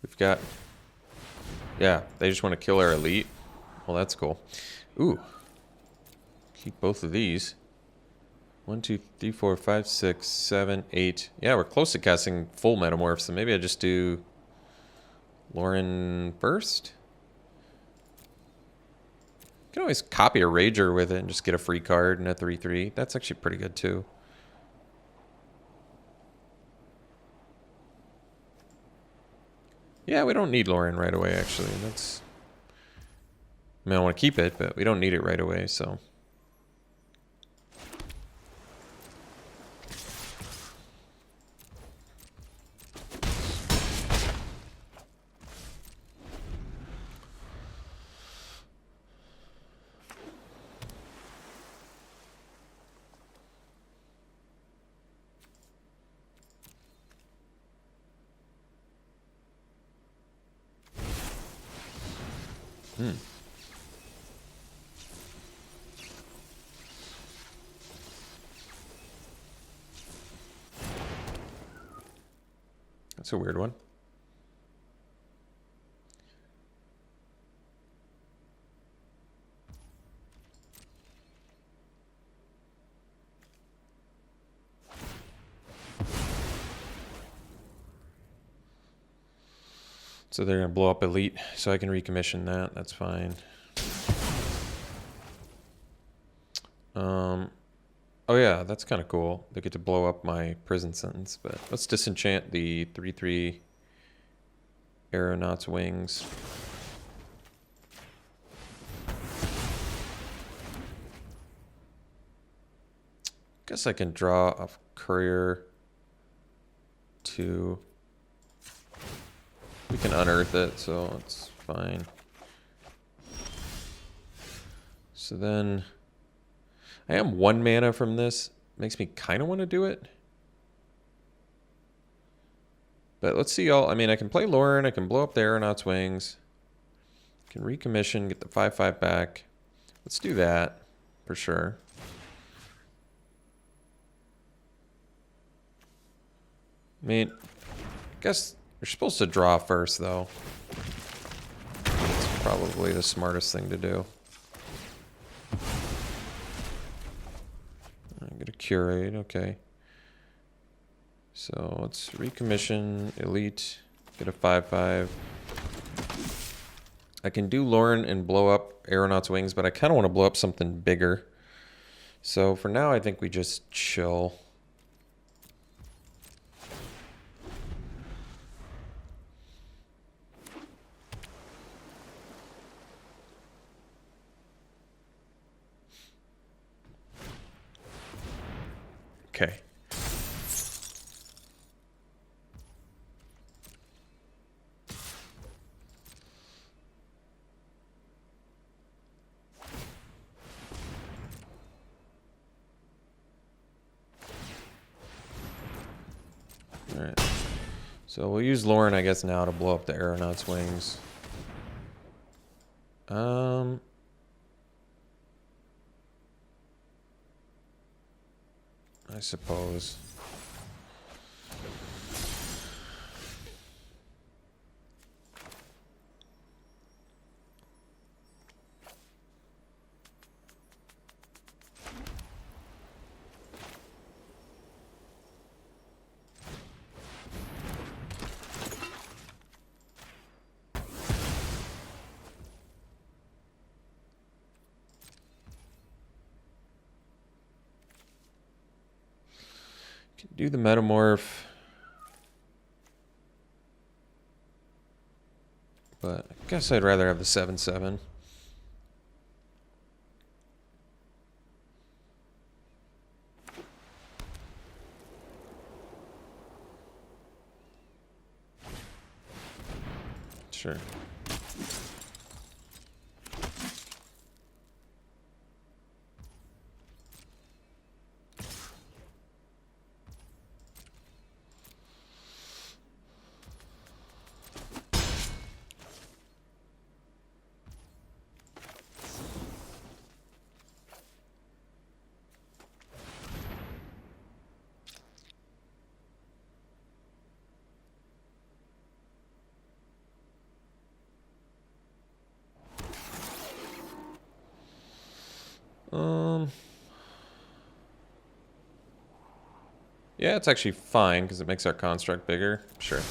We've got... Yeah, they just want to kill our elite. Well, that's cool. Ooh. Keep both of these. 1, 2, 3, 4, 5, 6, 7, 8. Yeah, we're close to casting full Metamorph, so maybe I just do Lauren first. You can always copy a Rager with it and just get a free card and a 3/3. That's actually pretty good too. Yeah, we don't need Lauren right away, actually. That's... I mean, I want to keep it, but we don't need it right away, so... Hmm. That's a weird one. So they're going to blow up Elite, so I can recommission that. That's fine. Oh yeah, that's kind of cool. They get to blow up my prison sentence, but let's disenchant the 3/3 Aeronaut's Wings. Guess I can draw a courier to... We can unearth it, so it's fine. So then... I am 1 mana from this. Makes me kind of want to do it. But let's see all... I mean, I can play Lauren. I can blow up the Aeronaut's Wings. I can recommission, get the 5/5 back. Let's do that, for sure. I mean, I guess you're supposed to draw first, though. It's probably the smartest thing to do. I'm gonna curate, okay. So let's recommission Elite, get a 5/5. I can do Lauren and blow up Aeronaut's Wings, but I kind of want to blow up something bigger. So for now, I think we just chill. Okay. All right. So we'll use Lauren, I guess, now to blow up the Aeronaut's Wings. I suppose. Can do the Metamorph. But I guess I'd rather have the 7/7. Sure. Yeah, it's actually fine because it makes our construct bigger. Sure.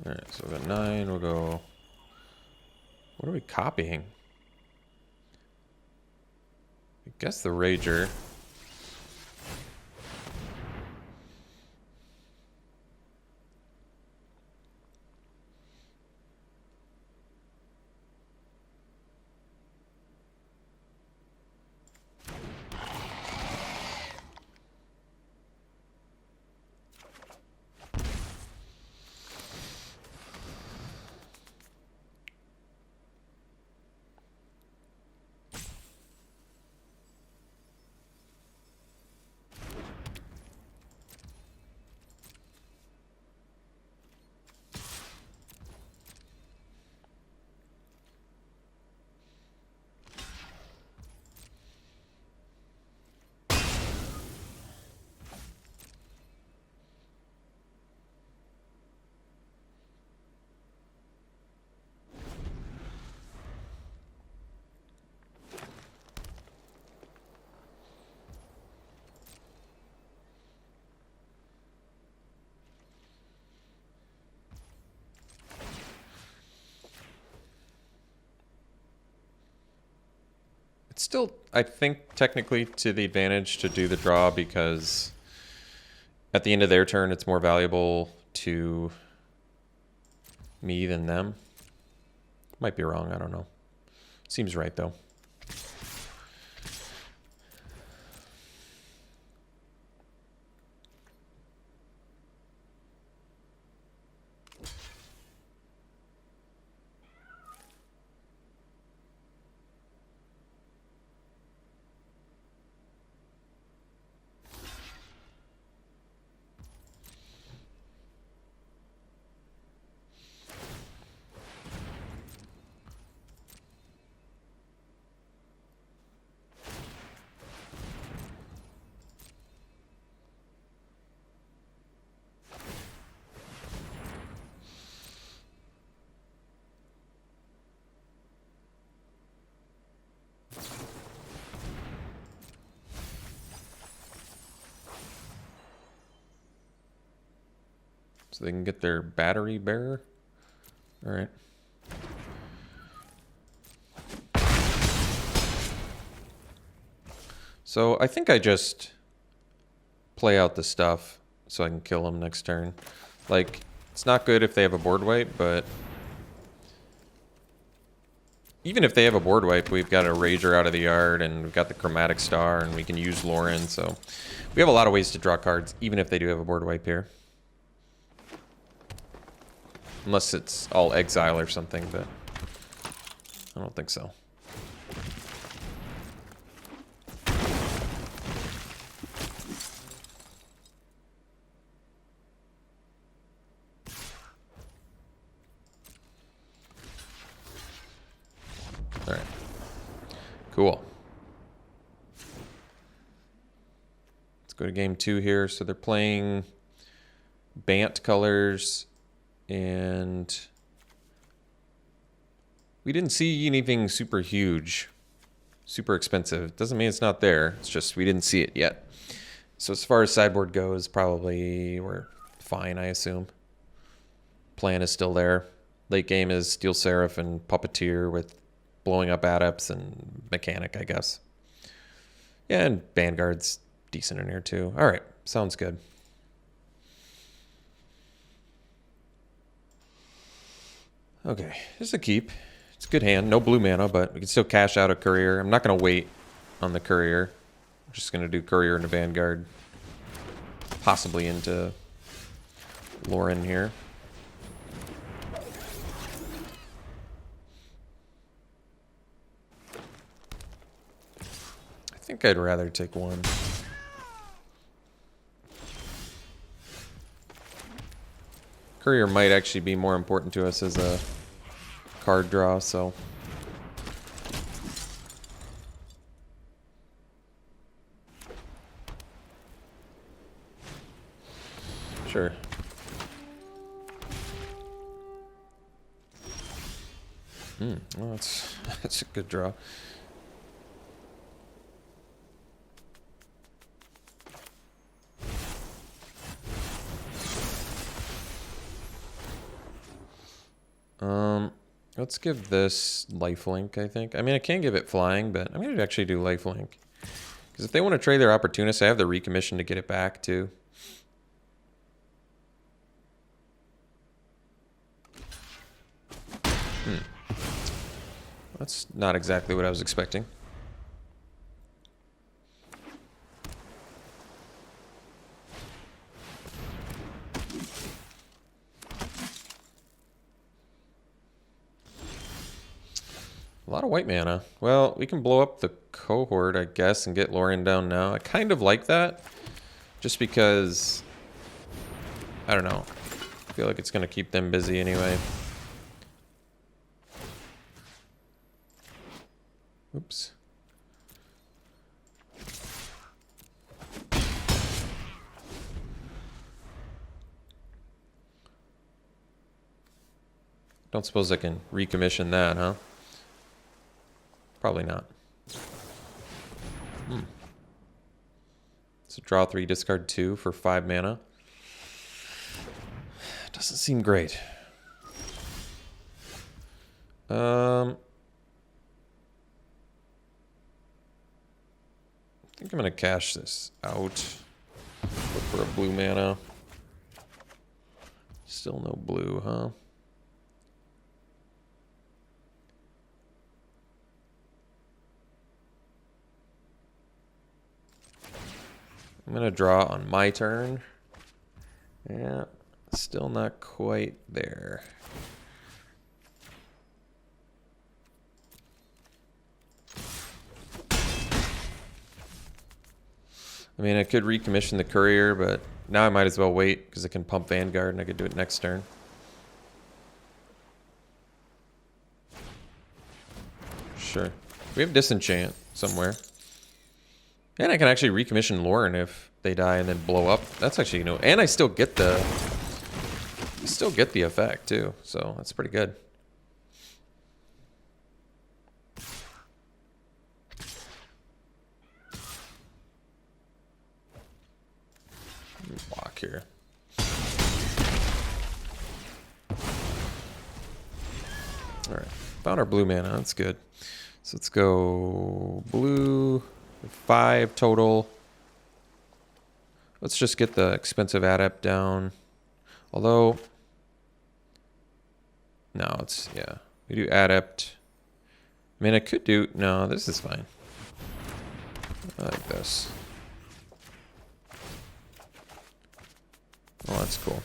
All right, so we've got 9. We'll go... What are we copying? I guess the Rager. It's still, I think, technically to the advantage to do the draw because at the end of their turn, it's more valuable to me than them. Might be wrong, I don't know. Seems right, though. So they can get their battery bearer. All right. So I think I just play out the stuff so I can kill them next turn. Like, it's not good if they have a board wipe, but even if they have a board wipe, we've got a Rager out of the yard, and we've got the Chromatic Star, and we can use Lauren, so we have a lot of ways to draw cards, even if they do have a board wipe here. Unless it's all exile or something, but I don't think so. All right. Cool. Let's go to game 2 here. So they're playing Bant colors, and we didn't see anything super huge, super expensive. Doesn't mean it's not there. It's just we didn't see it yet. So as far as sideboard goes, probably we're fine, I assume. Plan is still there. Late game is Steel Seraph and Puppeteer with blowing up Adepts and Mechanic, I guess. Yeah, and Vanguard's decent in here too. All right, sounds good. Okay, this is a keep. It's a good hand. No blue mana, but we can still cash out a Courier. I'm not going to wait on the Courier. I'm just going to do Courier into Vanguard. Possibly into Lauren here. I think I'd rather take one. Courier might actually be more important to us as a card draw, so. Sure. Well, that's a good draw. Let's give this lifelink, I think. I mean, I can give it flying, but I'm going to actually do lifelink. Because if they want to trade their opportunist, I have the recommission to get it back, too. That's not exactly what I was expecting. A lot of white mana. Well, we can blow up the cohort, I guess, and get Lorien down now. I kind of like that. Just because, I don't know. I feel like it's going to keep them busy anyway. Oops. Don't suppose I can recommission that, huh? Probably not. So draw 3, discard 2 for 5 mana. Doesn't seem great. think I'm gonna cash this out. Look for a blue mana. Still no blue, huh? I'm gonna draw on my turn. Yeah, still not quite there. I mean, I could recommission the courier, but now I might as well wait because it can pump Vanguard and I could do it next turn. Sure. We have Disenchant somewhere. And I can actually recommission Lauren if they die and then blow up. That's actually, you know, and I still get the effect too. So that's pretty good. Block here. All right, found our blue mana. That's good. So let's go blue. 5 total. Let's just get the expensive adept down. Although, no, it's, yeah. We do adept. I mean, I could do, no, this is fine. I like this. Oh, that's cool.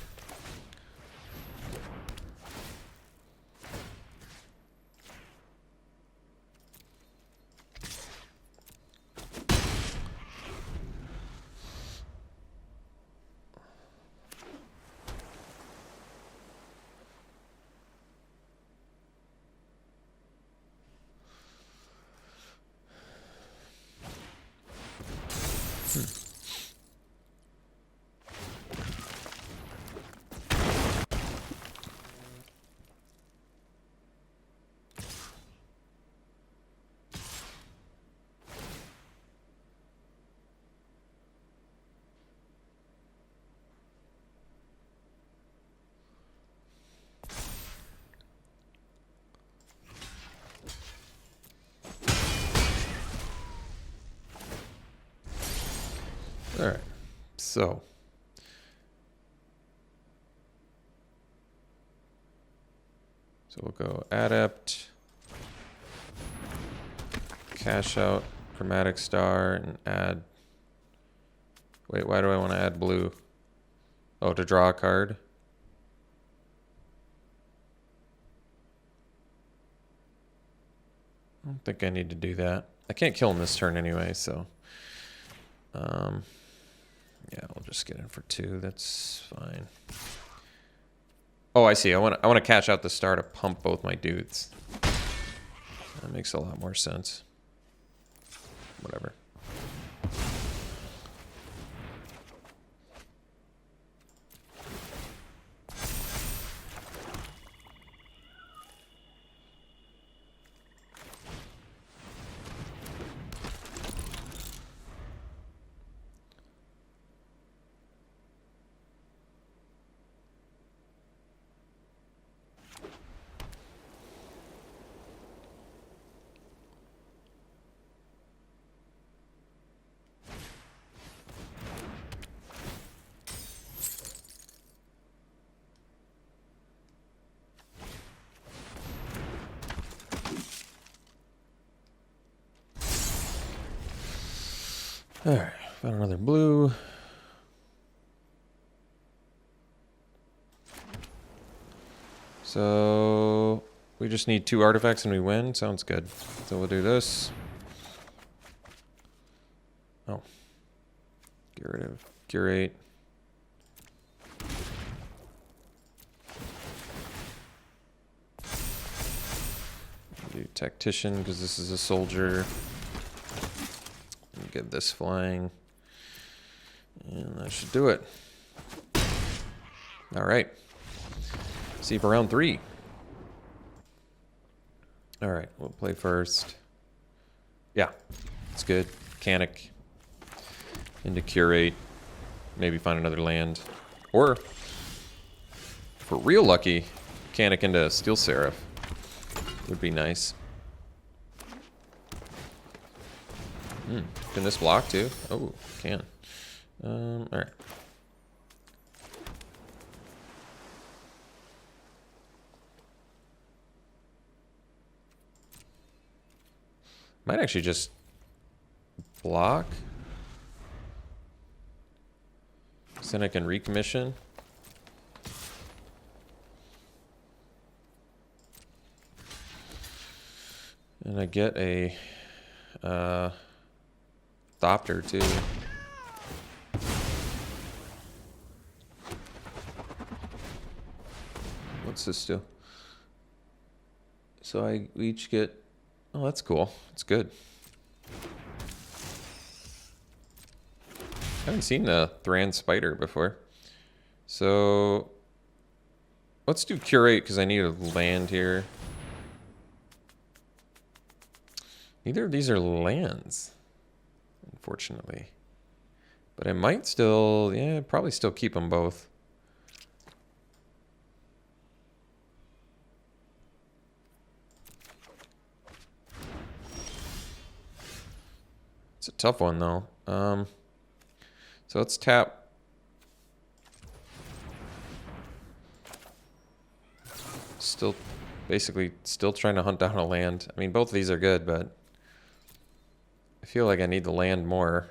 All right, so we'll go adept, cash out, chromatic star, and add. Wait, why do I want to add blue? Oh, to draw a card. I don't think I need to do that. I can't kill him this turn anyway, so yeah, I'll just get in for 2. That's fine. Oh, I see. I want to cash out the star to pump both my dudes. That makes a lot more sense. Whatever. All right, found another blue. So we just need 2 artifacts and we win. Sounds good. So we'll do this. Oh, get rid of curate. Do tactician because this is a soldier. Get this flying. And that should do it. All right. See you for round 3. All right, we'll play first. Yeah, it's good. Mechanic into curate. Maybe find another land. Or, for real lucky, mechanic into Steel Seraph. Would be nice. Can this block too? Oh, can. All right. Might actually just block. So then I can recommission. And I get a Thopter too. What's this do? So we each get... Oh, that's cool. That's good. I haven't seen the Thran Spider before. So let's do Curate because I need a land here. Neither of these are lands, unfortunately. But I might still, yeah, probably still keep them both. It's a tough one though. So let's tap. Still, basically, still trying to hunt down a land. I mean, both of these are good, but I feel like I need the land more.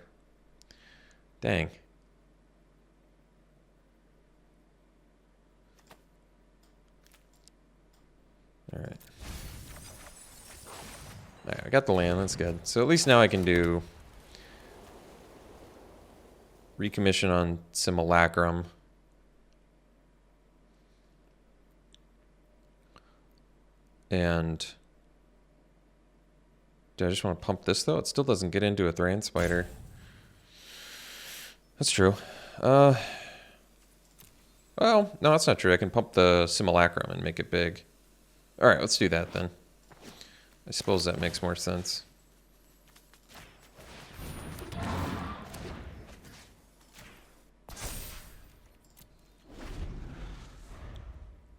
Dang. All right. All right, I got the land. That's good. So at least now I can do recommission on Simulacrum. And do I just want to pump this though? It still doesn't get into a Thran Spider. That's true. Well, no, that's not true. I can pump the Simulacrum and make it big. All right, let's do that then. I suppose that makes more sense.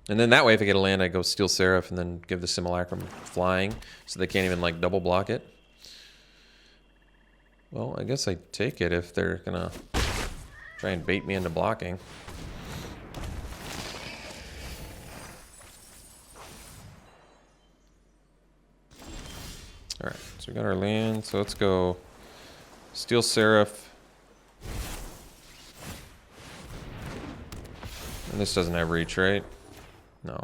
And then that way, if I get a land, I go Steel Seraph and then give the Simulacrum flying, so they can't even like double block it. Well, I guess I take it if they're gonna try and bait me into blocking. All right, so we got our land. So let's go Steel Seraph. And this doesn't have reach, right? No.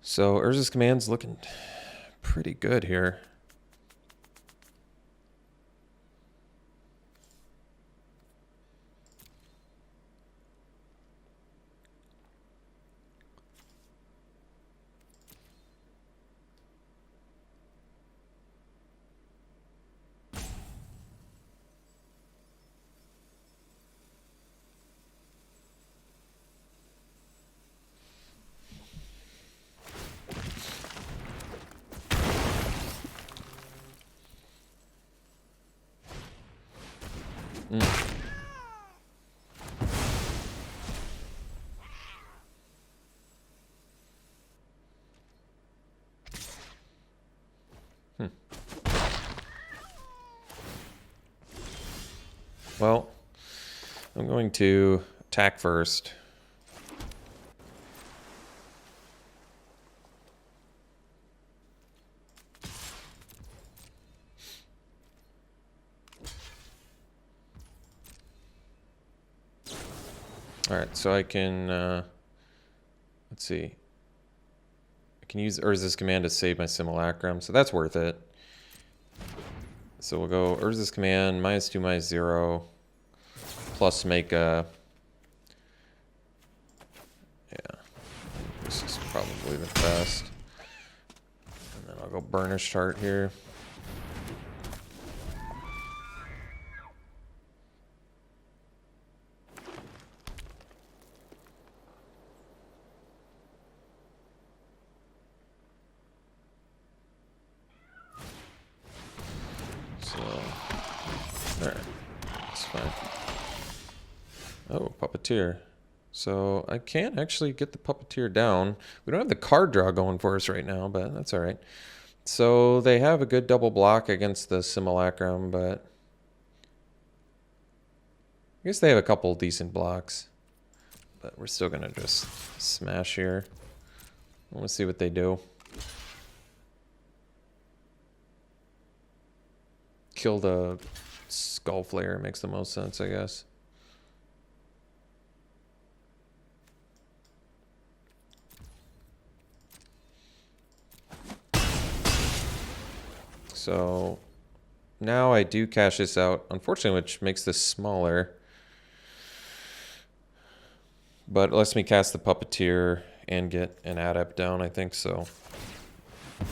So Urza's Command's looking pretty good here. Well, I'm going to attack first. All right, so I can, let's see. I can use Urza's Command to save my Simulacrum, so that's worth it. So we'll go Urza's Command, -2, -0, plus make a... Yeah, this is probably the best. And then I'll go Burnish Chart here. Alright, that's fine. Oh, Puppeteer. So I can't actually get the Puppeteer down. We don't have the card draw going for us right now, but that's alright. So they have a good double block against the Simulacrum, but I guess they have a couple decent blocks. But we're still going to just smash here. I want to see what they do. Kill the Skull Flare makes the most sense, I guess. So now I do cash this out, unfortunately, which makes this smaller. But it lets me cast the Puppeteer and get an Adept down, I think so. I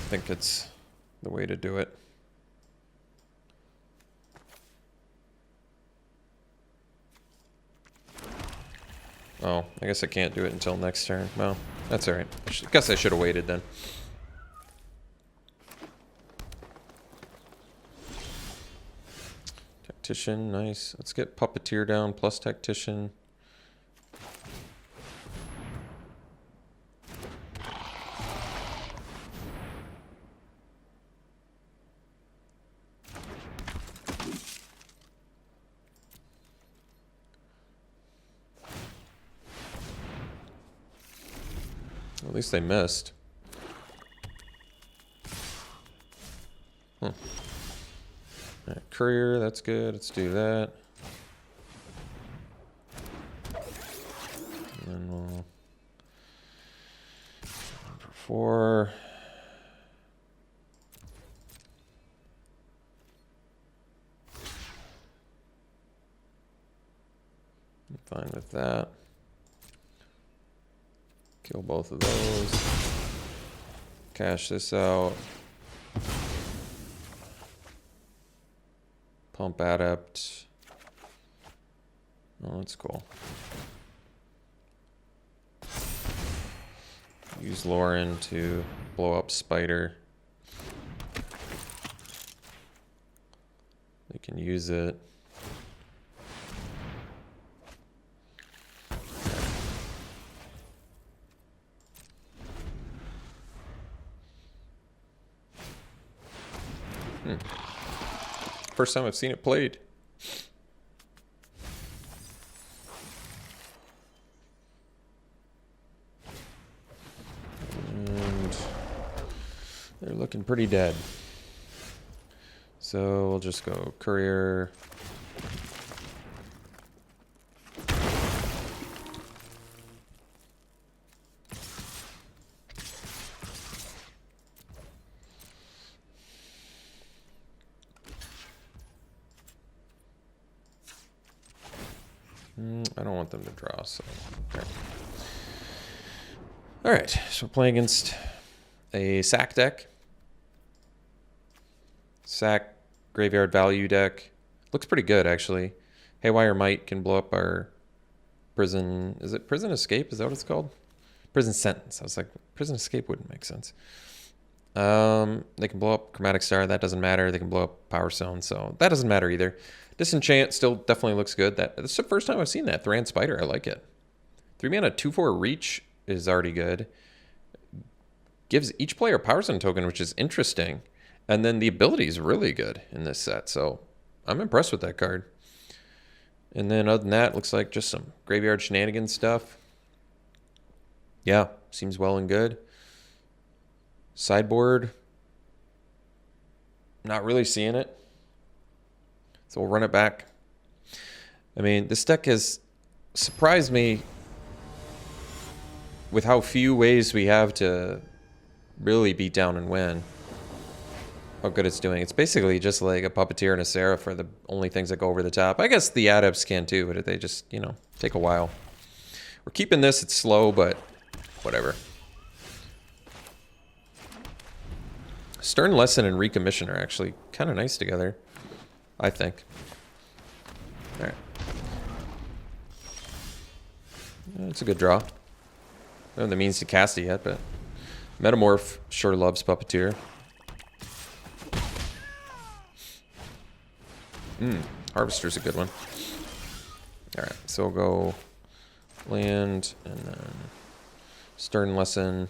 think it's the way to do it. Oh, I guess I can't do it until next turn. Well, that's alright. I guess I should have waited then. Tactician, nice. Let's get Puppeteer down plus Tactician. At least they missed. Alright, Courier, that's good. Let's do that. And then we'll... Number 4. I'm fine with that. Kill both of those. Cash this out. Pump Adept. Oh, that's cool. Use Lauren to blow up Spider. They can use it. First time I've seen it played. And they're looking pretty dead. So we'll just go Courier. I don't want them to draw, so... Alright, so we're playing against a sack deck. Sack graveyard value deck. Looks pretty good, actually. Haywire Might can blow up our prison... Is it Prison Escape? Is that what it's called? Prison Sentence. I was like, Prison Escape wouldn't make sense. They can blow up Chromatic Star. That doesn't matter. They can blow up Power Stone, so that doesn't matter either. Disenchant still definitely looks good. That's the first time I've seen that. Thran Spider, I like it. 3-mana 2/4 Reach is already good. Gives each player a Power Stone token, which is interesting. And then the ability is really good in this set, so I'm impressed with that card. And then other than that, looks like just some graveyard shenanigans stuff. Yeah, seems well and good. Sideboard, not really seeing it. So we'll run it back. I mean, this deck has surprised me with how few ways we have to really beat down and win. How good it's doing. It's basically just like a Puppeteer and a Seraph are the only things that go over the top. I guess the Adepts can too, but they just, you know, take a while. We're keeping this. It's slow, but whatever. Stern Lesson and Recommission are actually kind of nice together, I think. All right. It's a good draw. I don't have the means to cast it yet, but Metamorph sure loves Puppeteer. Harvester's a good one. Alright, so we'll go land and then Stern Lesson.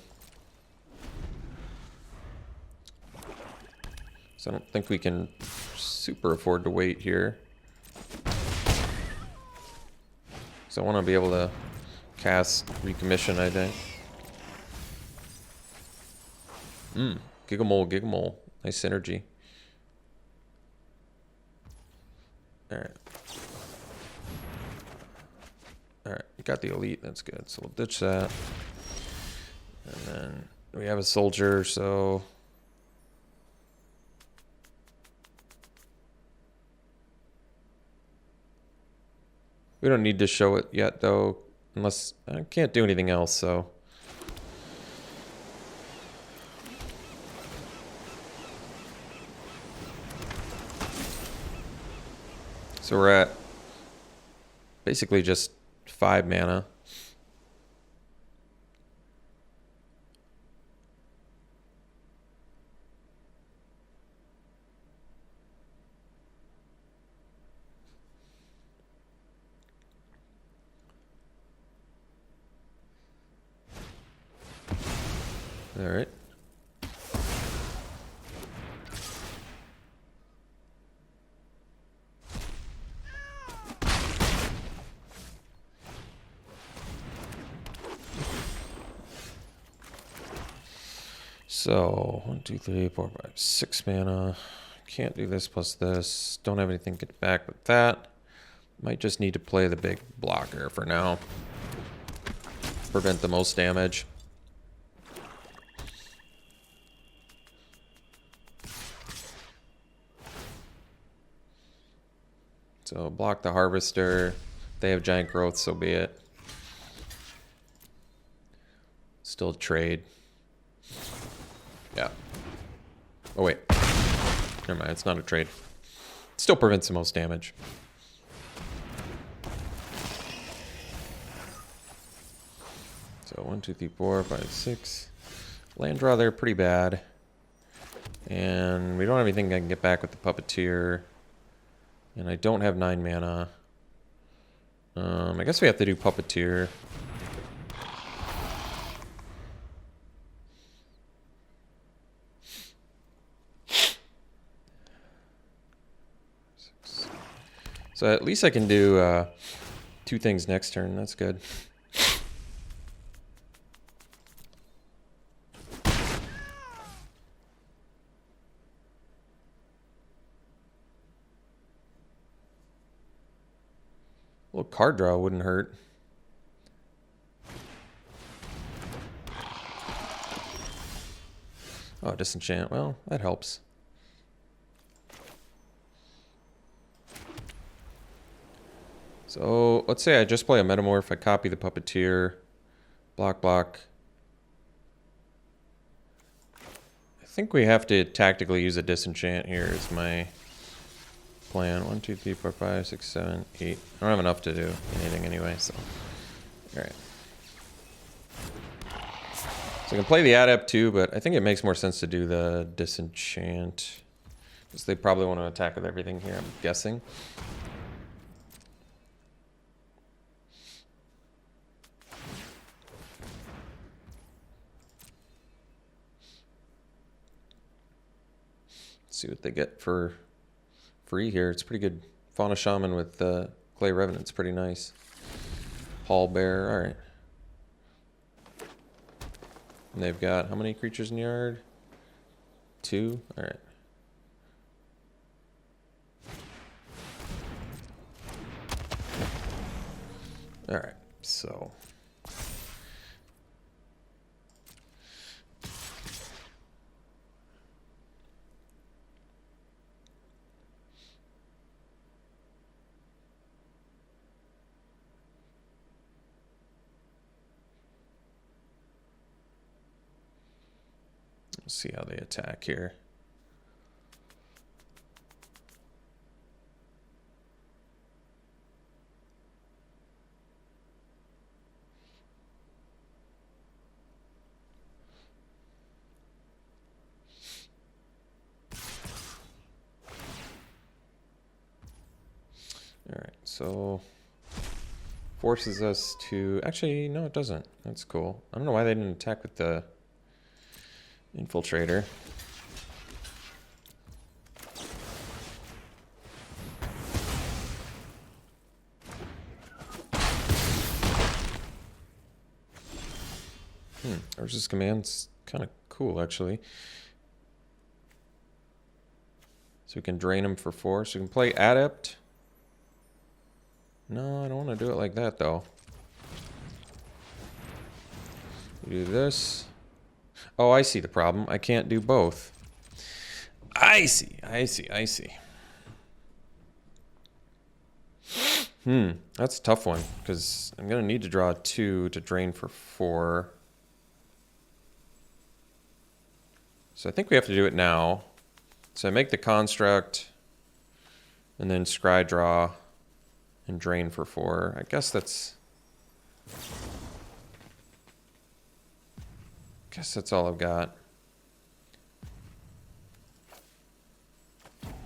So I don't think we can super afford to wait here. So I want to be able to cast Recommission, I think. Gigamole, Gigamole. Nice synergy. Alright. Alright, we got the elite, that's good. So we'll ditch that. And then we have a soldier, so we don't need to show it yet though, unless I can't do anything else, so we're at basically just 5 mana. All right. So 1, 2, 3, 4, 5, 6 mana. Can't do this plus this. Don't have anything to get back with that. Might just need to play the big blocker for now. Prevent the most damage. So block the Harvester. If they have giant growth, so be it. Still trade. Yeah. Oh wait. Never mind, it's not a trade. Still prevents the most damage. So 1, 2, 3, 4, 5, 6. Land draw there pretty bad. And we don't have anything I can get back with the Puppeteer. And I don't have 9 mana. I guess we have to do Puppeteer. So at least I can do 2 things next turn. That's good. A little card draw wouldn't hurt. Oh, disenchant. Well, that helps. So let's say I just play a Metamorph. I copy the Puppeteer. Block, block. I think we have to tactically use a disenchant here is my plan. 1, 2, 3, 4, 5, 6, 7, 8. I don't have enough to do anything anyway, so. Alright. So I can play the Adept too, but I think it makes more sense to do the disenchant. Because they probably want to attack with everything here, I'm guessing. Let's see what they get for free here. It's pretty good. Fauna Shaman with Clay Revenant's pretty nice. Pall Bear, alright. And they've got how many creatures in yard? 2? Alright. Alright, so. Let's see how they attack here. so forces us to... Actually, no, it doesn't. That's cool. I don't know why they didn't attack with the infiltrator. Urza's command's kind of cool, actually. So we can drain him for 4. So we can play Adept. No, I don't want to do it like that, though. We do this. Oh, I see the problem. I can't do both. I see. That's a tough one, because I'm going to need to draw 2 to drain for 4. So I think we have to do it now. So I make the construct, and then scry draw, and drain for 4. I guess that's all I've got. I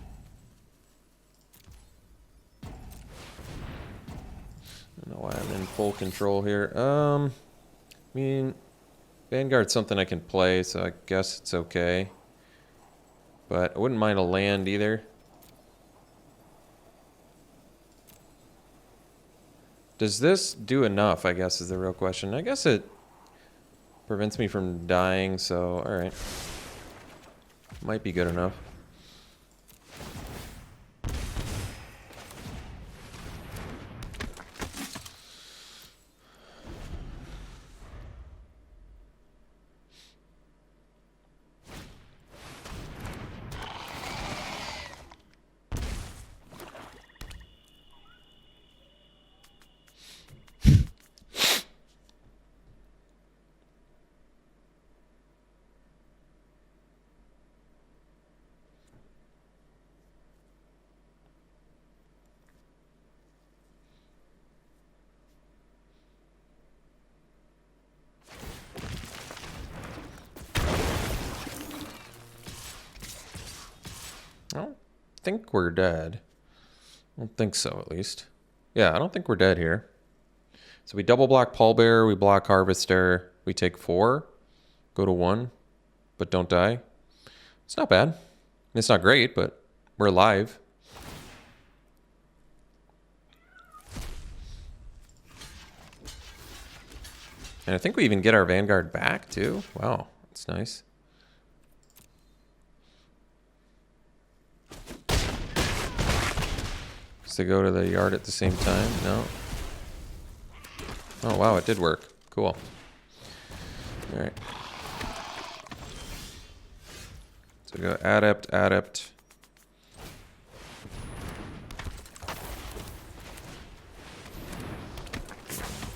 don't know why I'm in full control here. I mean, Vanguard's something I can play, so I guess it's okay. But I wouldn't mind a land either. Does this do enough, I guess, is the real question. I guess it prevents me from dying, so alright. Might be good enough. I don't think we're dead. I don't think so, at least. Yeah, I don't think we're dead here. So we double block Pallbearer, we block Harvester, we take 4, go to 1, but don't die. It's not bad. It's not great, but we're alive. And I think we even get our Vanguard back, too. Wow, that's nice. To go to the yard at the same time? No. Oh, wow, it did work. Cool. All right. So we go Adept.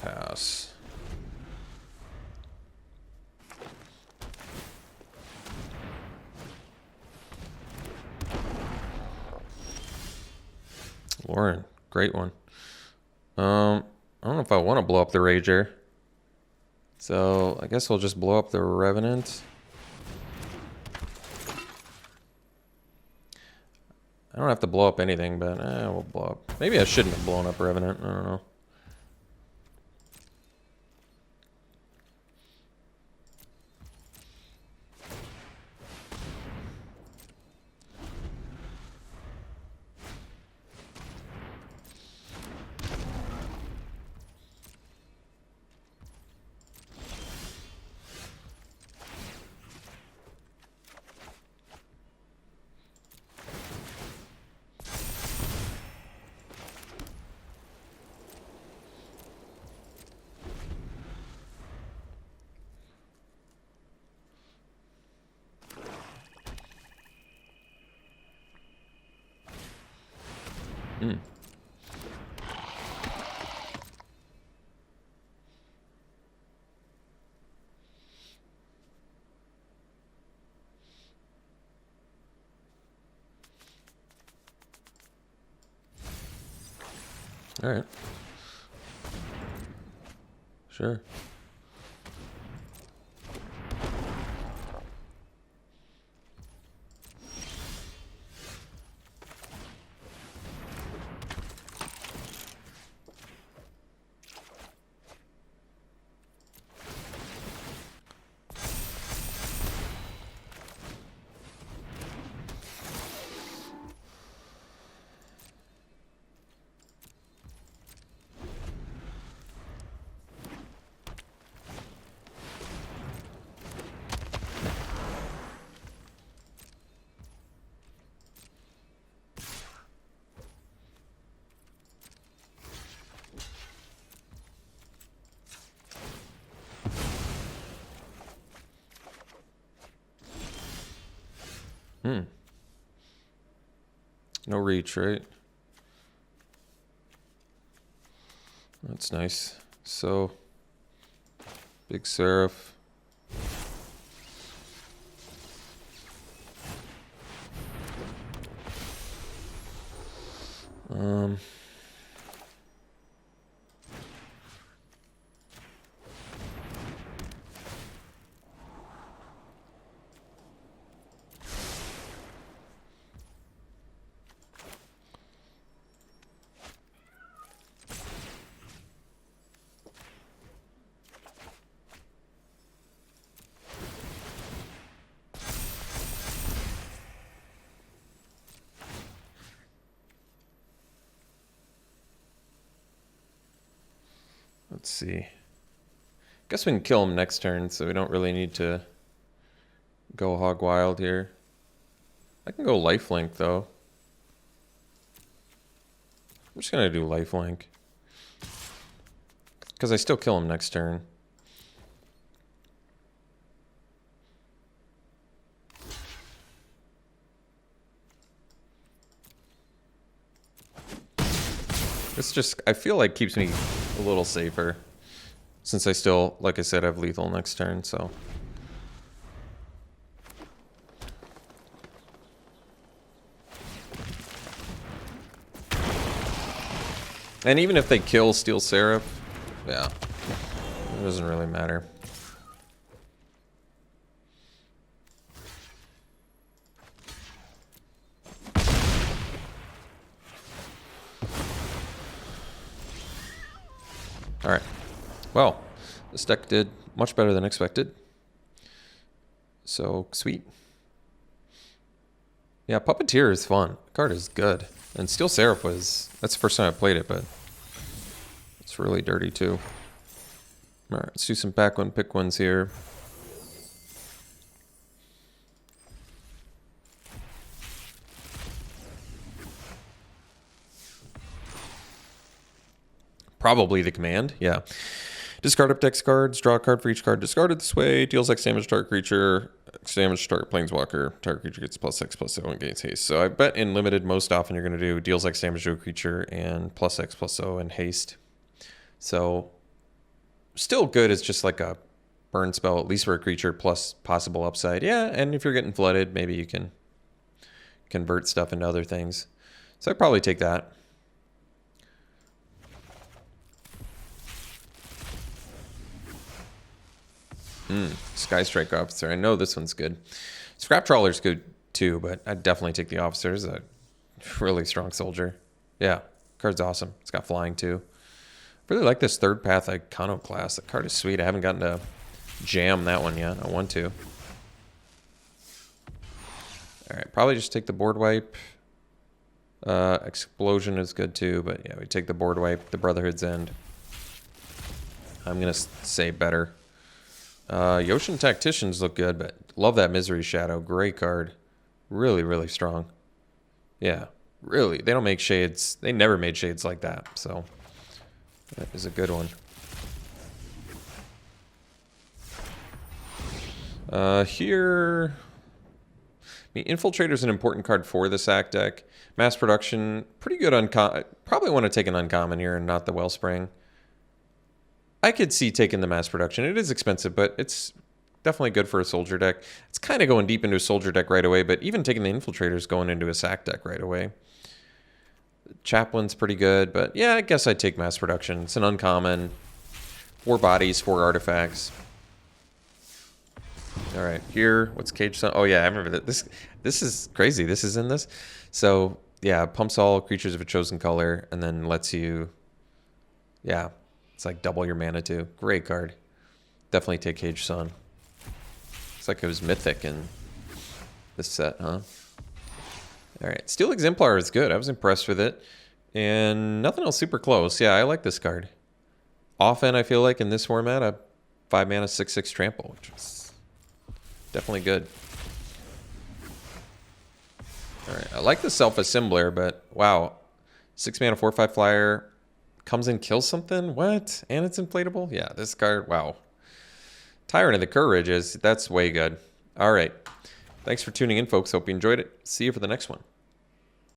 Pass. Lauren, great one. I don't know if I want to blow up the Rager. So I guess we'll just blow up the Revenant. I don't have to blow up anything, but we'll blow up. Maybe I shouldn't have blown up Revenant. I don't know. All right. Sure. No reach, right? That's nice. So, big Seraph. Let's see. Guess we can kill him next turn, so we don't really need to go hog wild here. I can go lifelink though. I'm just gonna do lifelink because I still kill him next turn. This just, I feel like, keeps me a little safer since I still, like I said, have lethal next turn, so. And even if they kill Steel Seraph, yeah, it doesn't really matter. All right. Well, this deck did much better than expected. So, sweet. Yeah, Puppeteer is fun. The card is good. And Steel Seraph was, that's the first time I played it, but it's really dirty too. All right, let's do some back one, pick ones here. Probably the command, yeah. Discard up dex cards, draw a card for each card discarded this way, deals X damage to target creature, X damage to target planeswalker, target creature gets +X/+0 and gains haste. So I bet in limited most often you're going to do deals X damage to a creature and +X/+0 and haste. So still good as just like a burn spell, at least for a creature, plus possible upside. Yeah, and if you're getting flooded, maybe you can convert stuff into other things. So I'd probably take that. Sky Strike Officer. I know this one's good. Scrap Trawler's good too, but I'd definitely take the Officer. It's a really strong soldier. Yeah, card's awesome. It's got flying too. Really like this Third Path Iconoclast. That card is sweet. I haven't gotten to jam that one yet. I want to. All right, probably just take the board wipe. Explosion is good too, but yeah, we take the board wipe. The Brotherhood's End. I'm gonna say better. Yoshin Tacticians look good, but love that Misery Shadow. Great card. Really, really strong. Yeah, really. They don't make shades. They never made shades like that, so that is a good one. Here, I mean, Infiltrator's an important card for the sack deck. Mass Production, pretty good uncommon. Probably want to take an uncommon here and not the Wellspring. I could see taking the Mass Production. It is expensive, but it's definitely good for a soldier deck. It's kind of going deep into a soldier deck right away, but even taking the Infiltrator is going into a sack deck right away. Chaplain's pretty good, but yeah, I guess I'd take Mass Production. It's an uncommon. 4 bodies, 4 artifacts. All right, here, what's Cage Sun? Oh yeah, I remember that. This is crazy. This is in this. So yeah, pumps all creatures of a chosen color and then lets you, yeah, it's like double your mana too. Great card. Definitely take Cage Sun. It's like it was mythic in this set, huh? All right, Steel Exemplar is good. I was impressed with it. And nothing else super close. Yeah, I like this card. Often, I feel like in this format, a 5 mana 6/6 trample, which is definitely good. All right, I like the Self-Assembler, but wow. 6 mana 4/5 flyer. Comes and kills something? What? And it's inflatable? Yeah, this card, wow. Tyrant of the Courage that's way good. All right. Thanks for tuning in, folks. Hope you enjoyed it. See you for the next one.